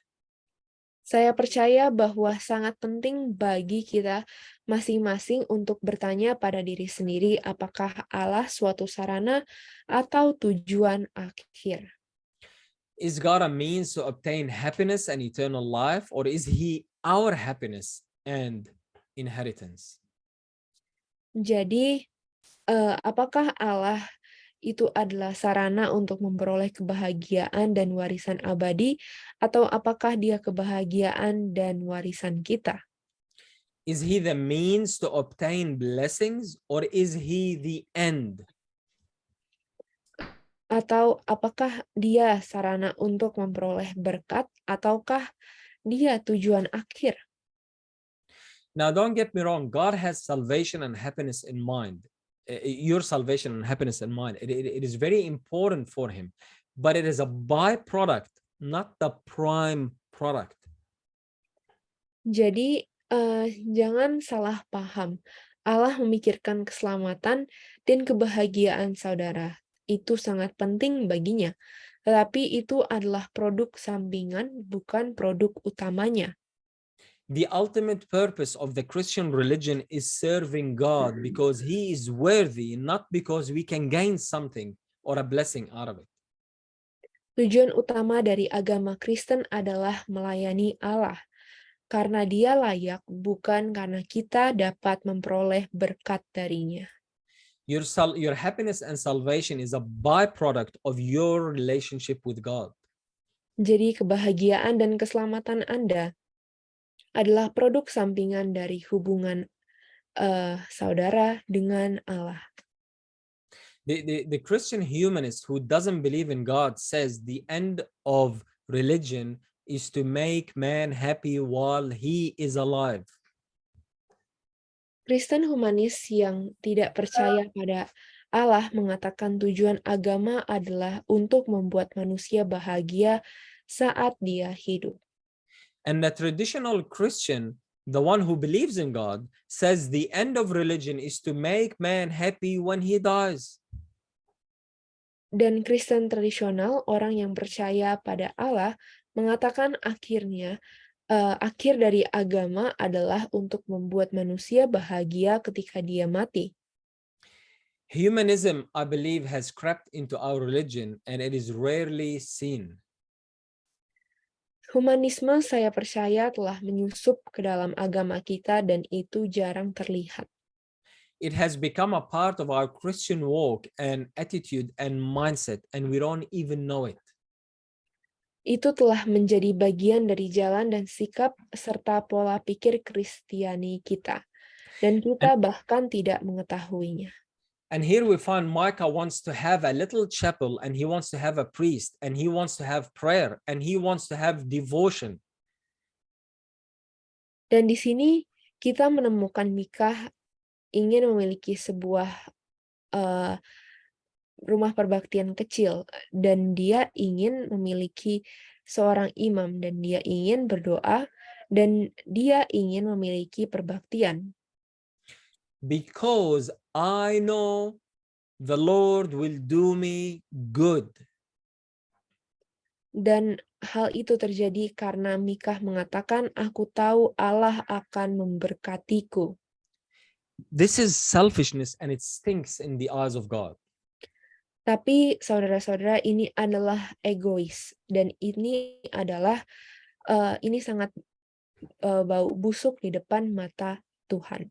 Saya percaya bahwa sangat penting bagi kita masing-masing untuk bertanya pada diri sendiri apakah Allah suatu sarana atau tujuan akhir. Is God a means to obtain happiness and eternal life, or is he our happiness and inheritance? Jadi, apakah Allah itu adalah sarana untuk memperoleh kebahagiaan dan warisan abadi, atau apakah dia kebahagiaan dan warisan kita? Is he the means to obtain blessings, or is he the end? Atau apakah dia sarana untuk memperoleh berkat, ataukah dia tujuan akhir? Now, don't get me wrong, God has salvation and happiness in mind. Your salvation and happiness in mind. It is very important for him, but it is a byproduct, not the prime product. Jadi, jangan salah paham. Allah memikirkan keselamatan dan kebahagiaan saudara. Itu sangat penting baginya. Tetapi itu adalah produk sampingan, bukan produk utamanya. The ultimate purpose of the Christian religion is serving God because he is worthy, not because we can gain something or a blessing out of it. Tujuan utama dari agama Kristen adalah melayani Allah, karena dia layak, bukan karena kita dapat memperoleh berkat darinya. Your happiness and salvation is a byproduct of your relationship with God. Jadi kebahagiaan dan keselamatan Anda adalah produk sampingan dari hubungan saudara dengan Allah. The Christian humanist who doesn't believe in God says the end of religion is to make man happy while he is alive. Kristen humanis yang tidak percaya pada Allah mengatakan tujuan agama adalah untuk membuat manusia bahagia saat dia hidup. And the traditional Christian, the one who believes in God, says the end of religion is to make man happy when he dies. Dan Kristen tradisional, orang yang percaya pada Allah, mengatakan akhir dari agama adalah untuk membuat manusia bahagia ketika dia mati. Humanism, I believe, has crept into our religion and it is rarely seen. Humanisme saya percaya telah menyusup ke dalam agama kita dan itu jarang terlihat. It has become a part of our Christian walk and attitude and mindset, and we don't even know it. Itu telah menjadi bagian dari jalan dan sikap serta pola pikir Kristiani kita, dan kita bahkan tidak mengetahuinya. And here we find Micah wants to have a little chapel, and he wants to have a priest, and he wants to have prayer, and he wants to have devotion. Dan di sini kita menemukan Mikah ingin memiliki sebuah rumah perbaktian kecil, dan dia ingin memiliki seorang imam, dan dia ingin berdoa, dan dia ingin memiliki perbaktian. Because I know the Lord will do me good. Dan hal itu terjadi karena Mikah mengatakan, aku tahu Allah akan memberkatiku. This is selfishness and it stinks in the eyes of God. Tapi saudara-saudara, ini adalah egois, dan ini adalah ini sangat bau busuk di depan mata Tuhan.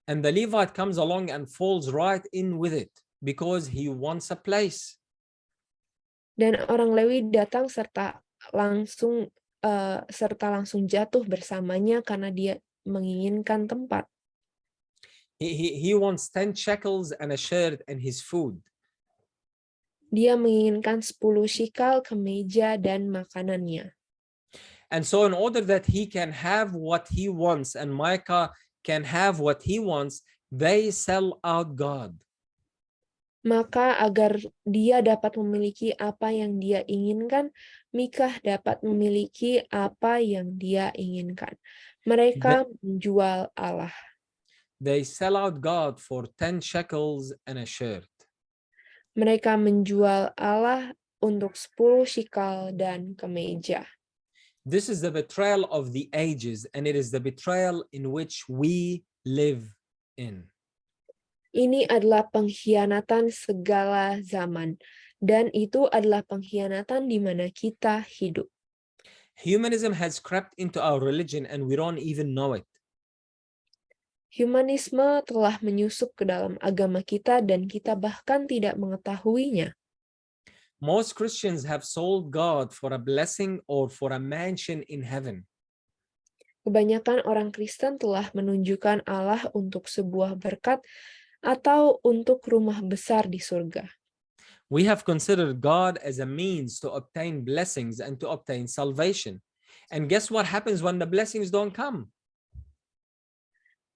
And the Levite comes along and falls right in with it because he wants a place. Dan orang Lewi datang langsung langsung jatuh bersamanya karena dia menginginkan tempat. He wants 10 shekels and a shirt and his food. Dia menginginkan 10 shikal, kemeja, dan makanannya. And so in order that he can have what he wants and Micah can have what he wants, they sell out God. Maka agar dia dapat memiliki apa yang dia inginkan, Mikah dapat memiliki apa yang dia inginkan. Mereka menjual Allah. They sell out God for 10 shekels and a shirt. Mereka menjual Allah untuk 10 shikal dan kemeja. This is the betrayal of the ages, and it is the betrayal in which we live in. Ini adalah pengkhianatan segala zaman, dan itu adalah pengkhianatan di mana kita hidup. Humanism has crept into our religion and we don't even know it. Humanisme telah menyusup ke dalam agama kita dan kita bahkan tidak mengetahuinya. Most Christians have sold God for a blessing or for a mansion in heaven. Kebanyakan orang Kristen telah menunjukkan Allah untuk sebuah berkat atau untuk rumah besar di surga. We have considered God as a means to obtain blessings and to obtain salvation. And guess what happens when the blessings don't come?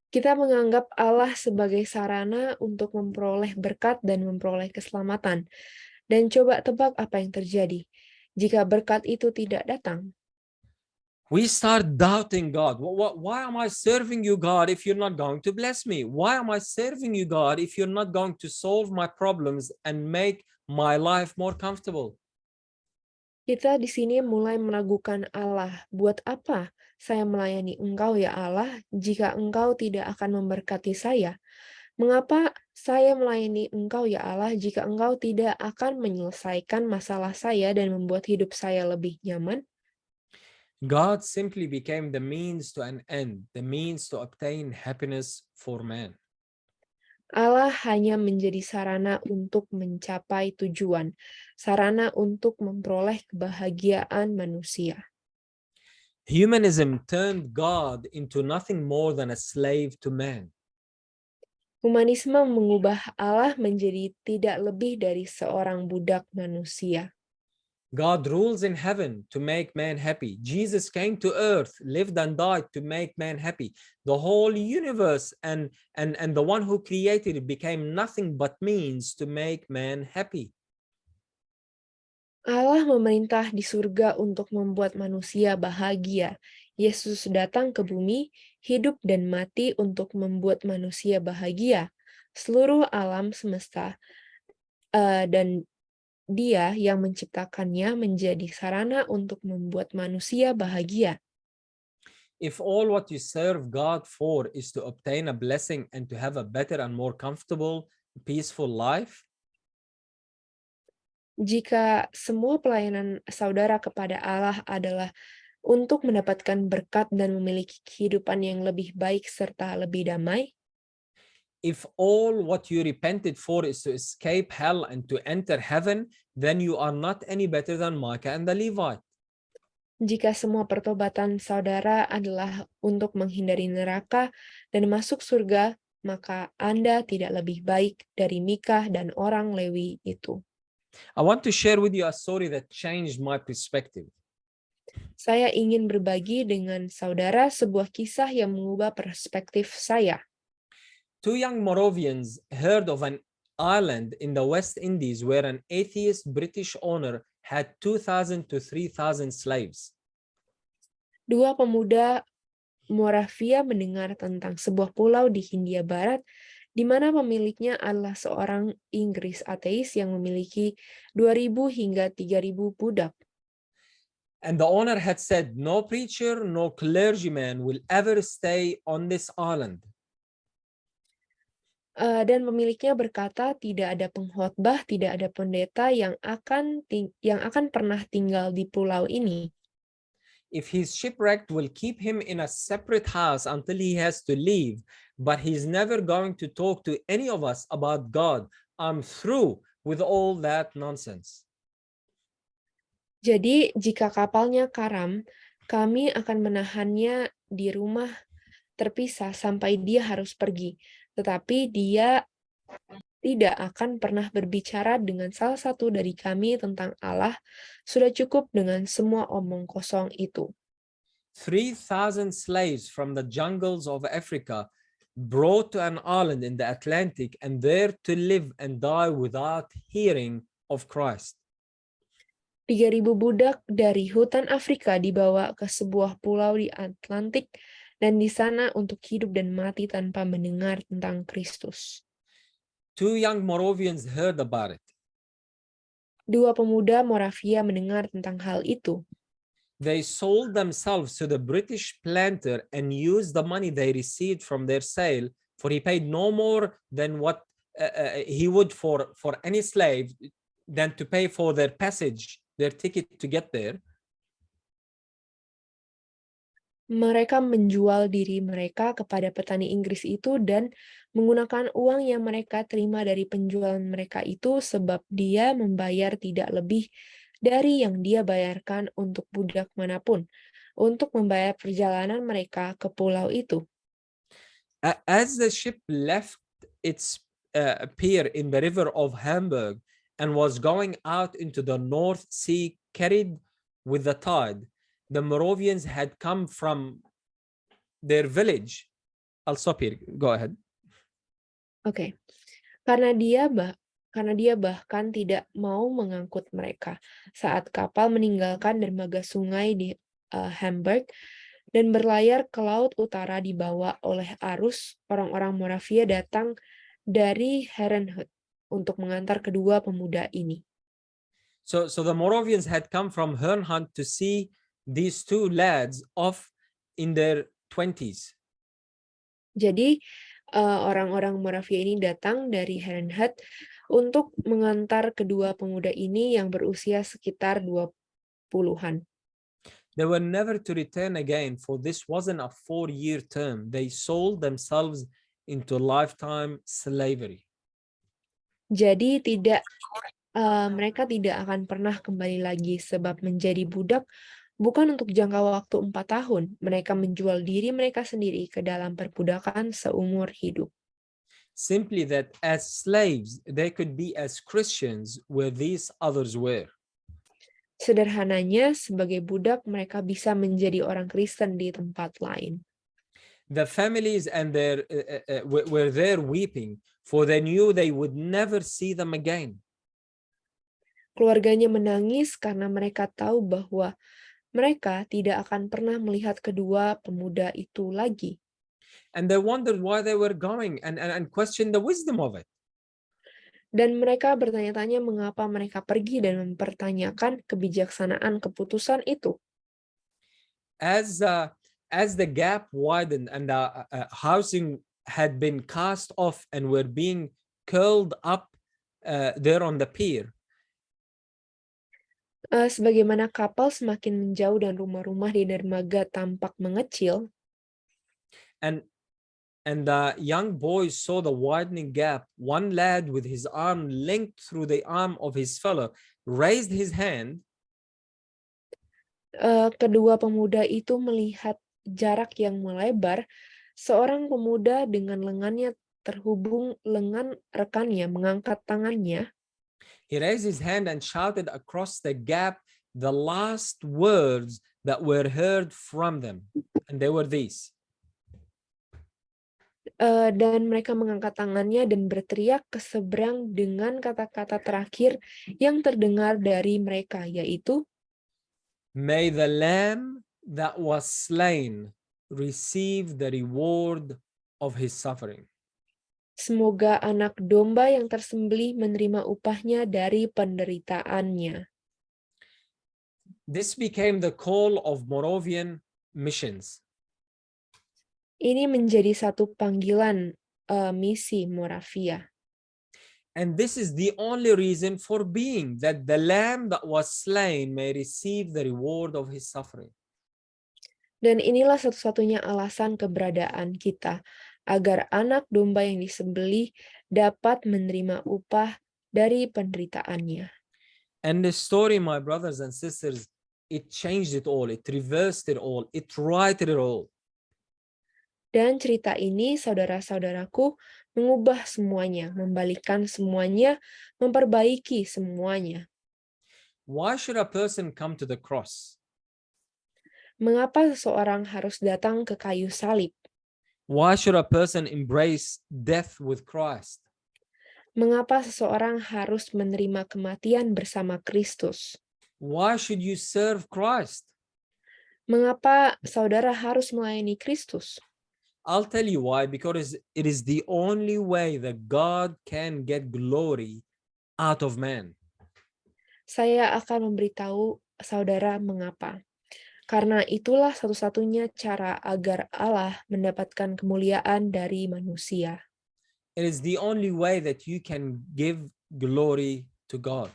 Kita menganggap Allah sebagai sarana untuk memperoleh berkat dan memperoleh keselamatan. Dan coba tebak apa yang terjadi jika berkat itu tidak datang. We start doubting God. Why am I serving you, God, if you're not going to bless me? Why am I serving you, God, if you're not going to solve my problems and make my life more comfortable? Kita di sini mulai meragukan Allah. Buat apa saya melayani Engkau ya Allah jika Engkau tidak akan memberkati saya? Mengapa saya melayani Engkau ya Allah jika Engkau tidak akan menyelesaikan masalah saya dan membuat hidup saya lebih nyaman? God simply became the means to an end, the means to obtain happiness for man. Allah hanya menjadi sarana untuk mencapai tujuan, sarana untuk memperoleh kebahagiaan manusia. Humanism turned God into nothing more than a slave to man. Humanisme mengubah Allah menjadi tidak lebih dari seorang budak manusia. God rules in heaven to make man happy. Jesus came to earth, lived and died to make man happy. The whole universe and the one who created it became nothing but means to make man happy. Allah memerintah di surga untuk membuat manusia bahagia. Yesus datang ke bumi, hidup dan mati untuk membuat manusia bahagia. Seluruh alam semesta dan Dia yang menciptakannya menjadi sarana untuk membuat manusia bahagia. If all what you serve God for is to obtain a blessing and to have a better and more comfortable, peaceful life, jika semua pelayanan saudara kepada Allah adalah untuk mendapatkan berkat dan memiliki kehidupan yang lebih baik serta lebih damai, if all what you repented for is to escape hell and to enter heaven, then you are not any better than Micah and the Levite. jika semua pertobatan saudara adalah untuk menghindari neraka dan masuk surga, maka Anda tidak lebih baik dari Mikah dan orang Lewi itu. I want to share with you a story that changed my perspective. Saya ingin berbagi dengan saudara sebuah kisah yang mengubah perspektif saya. Two young Moravians heard of an island in the West Indies where an atheist British owner had 2,000 to 3,000 slaves. Dua pemuda Moravia mendengar tentang sebuah pulau di Hindia Barat di mana pemiliknya adalah seorang Inggris ateis yang memiliki 2.000 hingga 3.000 budak. And the owner had said, no preacher, no clergyman will ever stay on this island. Dan pemiliknya berkata tidak ada pengkhotbah, tidak ada pendeta yang akan pernah tinggal di pulau ini. if he's shipwrecked, we'll keep him in a separate house until he has to leave. But he's never going to talk to any of us about God. I'm through with all that nonsense. Jadi, jika kapalnya karam, kami akan menahannya di rumah terpisah sampai dia harus pergi. Tetapi dia tidak akan pernah berbicara dengan salah satu dari kami tentang Allah. Sudah cukup dengan semua omong kosong itu. 3,000 slaves from the jungles of Africa brought to an island in the Atlantic and there to live and die without hearing of Christ. 3.000 budak dari hutan Afrika dibawa ke sebuah pulau di Atlantik dan di sana untuk hidup dan mati tanpa mendengar tentang Kristus. 2 young Moravians heard about it. 2 pemuda Moravia mendengar tentang hal itu. They sold themselves to the British planter and used the money they received from their sale, for he paid no more than what he would for any slave than to pay for their passage, their ticket to get there. Mereka menjual diri mereka kepada petani Inggris itu dan menggunakan uang yang mereka terima dari penjualan mereka itu sebab dia membayar tidak lebih dari yang dia bayarkan untuk budak manapun untuk membayar perjalanan mereka ke pulau itu. As the ship left its pier in the river of Hamburg and was going out into the North Sea carried with the tide, the Moravians had come from their village. I'll stop here. Go ahead. Oke. Karena dia bahkan tidak mau mengangkut mereka saat kapal meninggalkan dermaga sungai di Hamburg dan berlayar ke laut utara dibawa oleh arus. Orang-orang Moravia datang dari Herrenhut untuk mengantar kedua pemuda ini. So the Moravians had come from Herrnhut to see these 2 lads off in their 20s. Jadi orang-orang Moravia ini datang dari Herrenhut untuk mengantar kedua pemuda ini yang berusia sekitar 20-an. They were never to return again, for this wasn't a 4-year term. They sold themselves into lifetime slavery. Jadi mereka tidak akan pernah kembali lagi sebab menjadi budak bukan untuk jangka waktu 4 tahun. Mereka menjual diri mereka sendiri ke dalam perbudakan seumur hidup. Simply that as slaves, they could be as Christians where these others were. Sederhananya, sebagai budak mereka bisa menjadi orang Kristen di tempat lain. The families and their were there weeping, for they knew they would never see them again. Keluarganya menangis karena mereka tahu bahwa mereka tidak akan pernah melihat kedua pemuda itu lagi. And they wondered why they were going and questioned the wisdom of it. Dan mereka bertanya-tanya mengapa mereka pergi dan mempertanyakan kebijaksanaan keputusan itu. As the gap widened and the housing had been cast off and were being curled up there on the pier. Sebagaimana kapal semakin menjauh dan rumah-rumah di dermaga tampak mengecil, and the young boys saw the widening gap. One lad with his arm linked through the arm of his fellow raised his hand. Kedua pemuda itu melihat jarak yang melebar. Seorang pemuda dengan lengannya terhubung lengan rekannya mengangkat tangannya. He raised his hand and shouted across the gap the last words that were heard from them. And they were these. Dan mereka mengangkat tangannya dan berteriak ke seberang dengan kata-kata terakhir yang terdengar dari mereka, yaitu, May the lamb that was slain receive the reward of his suffering. Semoga anak domba yang tersembelih menerima upahnya dari penderitaannya. This became the call of Moravian missions. Ini menjadi satu panggilan misi Moravia. And this is the only reason for being, that the lamb that was slain may receive the reward of his suffering. Dan inilah satu-satunya alasan keberadaan kita, agar anak domba yang disembelih dapat menerima upah dari penderitaannya. And the story, my brothers and sisters, it changed it all, it reversed it all, it righted it all. Dan cerita ini, saudara-saudaraku, mengubah semuanya, membalikkan semuanya, memperbaiki semuanya. Why should a person come to the cross? Mengapa seseorang harus datang ke kayu salib? Why should a person embrace death with Christ? Mengapa seseorang harus menerima kematian bersama Kristus? Why should you serve Christ? Mengapa saudara harus melayani Kristus? I'll tell you why, because it is the only way that God can get glory out of man. Saya akan memberitahu saudara mengapa. Karena itulah satu-satunya cara agar Allah mendapatkan kemuliaan dari manusia. It is the only way that you can give glory to God.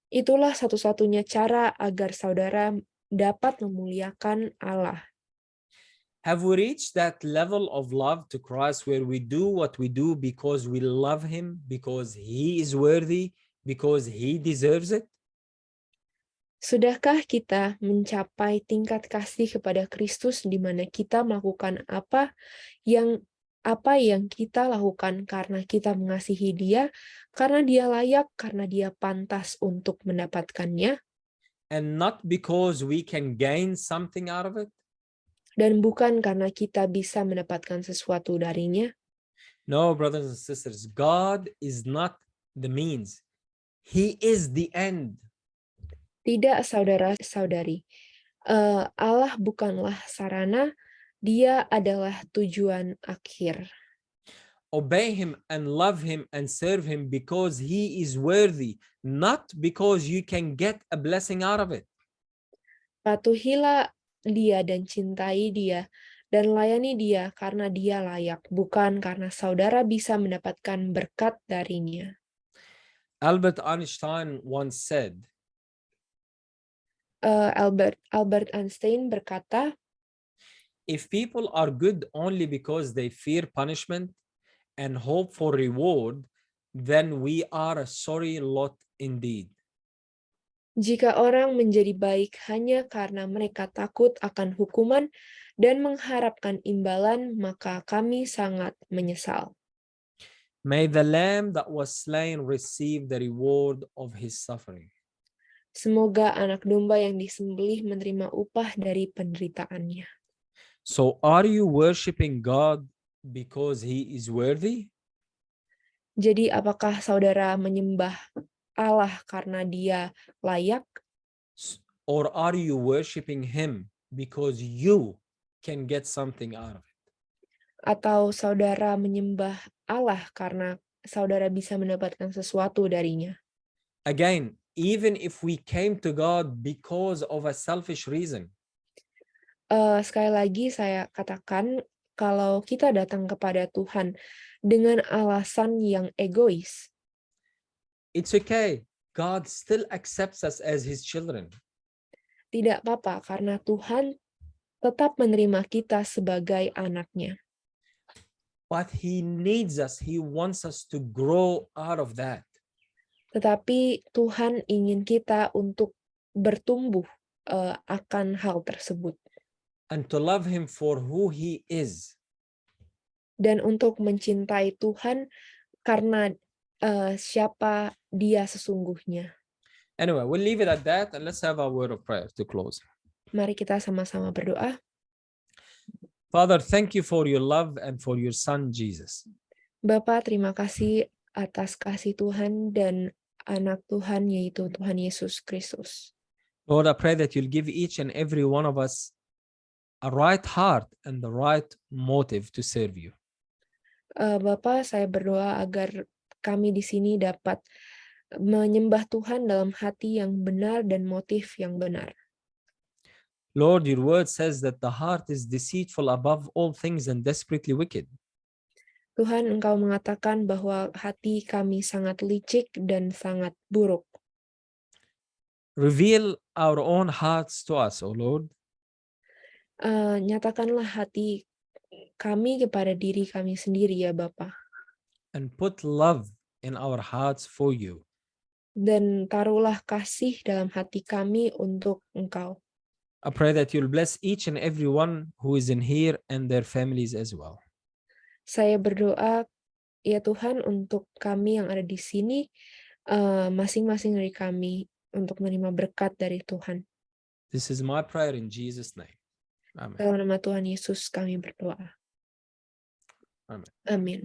Itulah satu-satunya cara agar saudara dapat memuliakan Allah. Have we reached that level of love to Christ where we do what we do because we love him, because he is worthy, because he deserves it? Sudahkah kita mencapai tingkat kasih kepada Kristus di mana kita melakukan apa yang kita lakukan karena kita mengasihi Dia, karena Dia layak, karena Dia pantas untuk mendapatkannya, And not because we can gain something out of it? dan bukan karena kita bisa mendapatkan sesuatu darinya? No, brothers and sisters, God is not the means. He is the end. Tidak, saudara-saudari. Allah bukanlah sarana, Dia adalah tujuan akhir. Obey him and love him and serve him because he is worthy, not because you can get a blessing out of it. Patuhilah Dia dan cintai Dia, dan layani Dia karena Dia layak, bukan karena saudara bisa mendapatkan berkat darinya. Albert Einstein once said, Albert Einstein berkata, if people are good only because they fear punishment and hope for reward, then we are a sorry lot indeed. jika orang menjadi baik hanya karena mereka takut akan hukuman dan mengharapkan imbalan, maka kami sangat menyesal. May the lamb that was slain receive the reward of his suffering. Semoga anak domba yang disembelih menerima upah dari penderitaannya. So are you worshiping God because he is worthy? Jadi apakah saudara menyembah Allah karena Dia layak, Or are you worshiping him because you can get something out of it? atau saudara menyembah Allah karena saudara bisa mendapatkan sesuatu darinya? Again, even if we came to God because of a selfish reason, Sekali lagi saya katakan, kalau kita datang kepada Tuhan dengan alasan yang egois, it's okay. God still accepts us as his children. tidak apa-apa karena Tuhan tetap menerima kita sebagai anaknya. But he needs us. He wants us to grow out of that. Tetapi Tuhan ingin kita untuk bertumbuh akan hal tersebut. And to love him for who he is. Dan untuk mencintai Tuhan karena siapa Dia sesungguhnya. Anyway, we'll leave it at that and let's have a word of prayer to close. Mari kita sama-sama berdoa. Father, thank you for your love and for your son, Jesus. Bapa, terima kasih atas kasih Tuhan dan anak Tuhan, yaitu Tuhan Yesus Kristus. Lord, I pray that you'll give each and every one of us a right heart and the right motive to serve you. Bapa, saya berdoa agar kami di sini dapat menyembah Tuhan dalam hati yang benar dan motif yang benar. Lord, your word says that the heart is deceitful above all things and desperately wicked. Tuhan, Engkau mengatakan bahwa hati kami sangat licik dan sangat buruk. Reveal our own hearts to us, O Lord. Nyatakanlah hati kami kepada diri kami sendiri ya Bapa, and put love in our hearts for you. dan taruhlah kasih dalam hati kami untuk Engkau. I pray that you'll bless each and every one who is in here and their families as well. Saya berdoa ya Tuhan untuk kami yang ada di sini, masing-masing dari kami untuk menerima berkat dari Tuhan. This is my prayer in Jesus' name. Amen. Dalam nama Tuhan Yesus kami berdoa. Amen. Amin.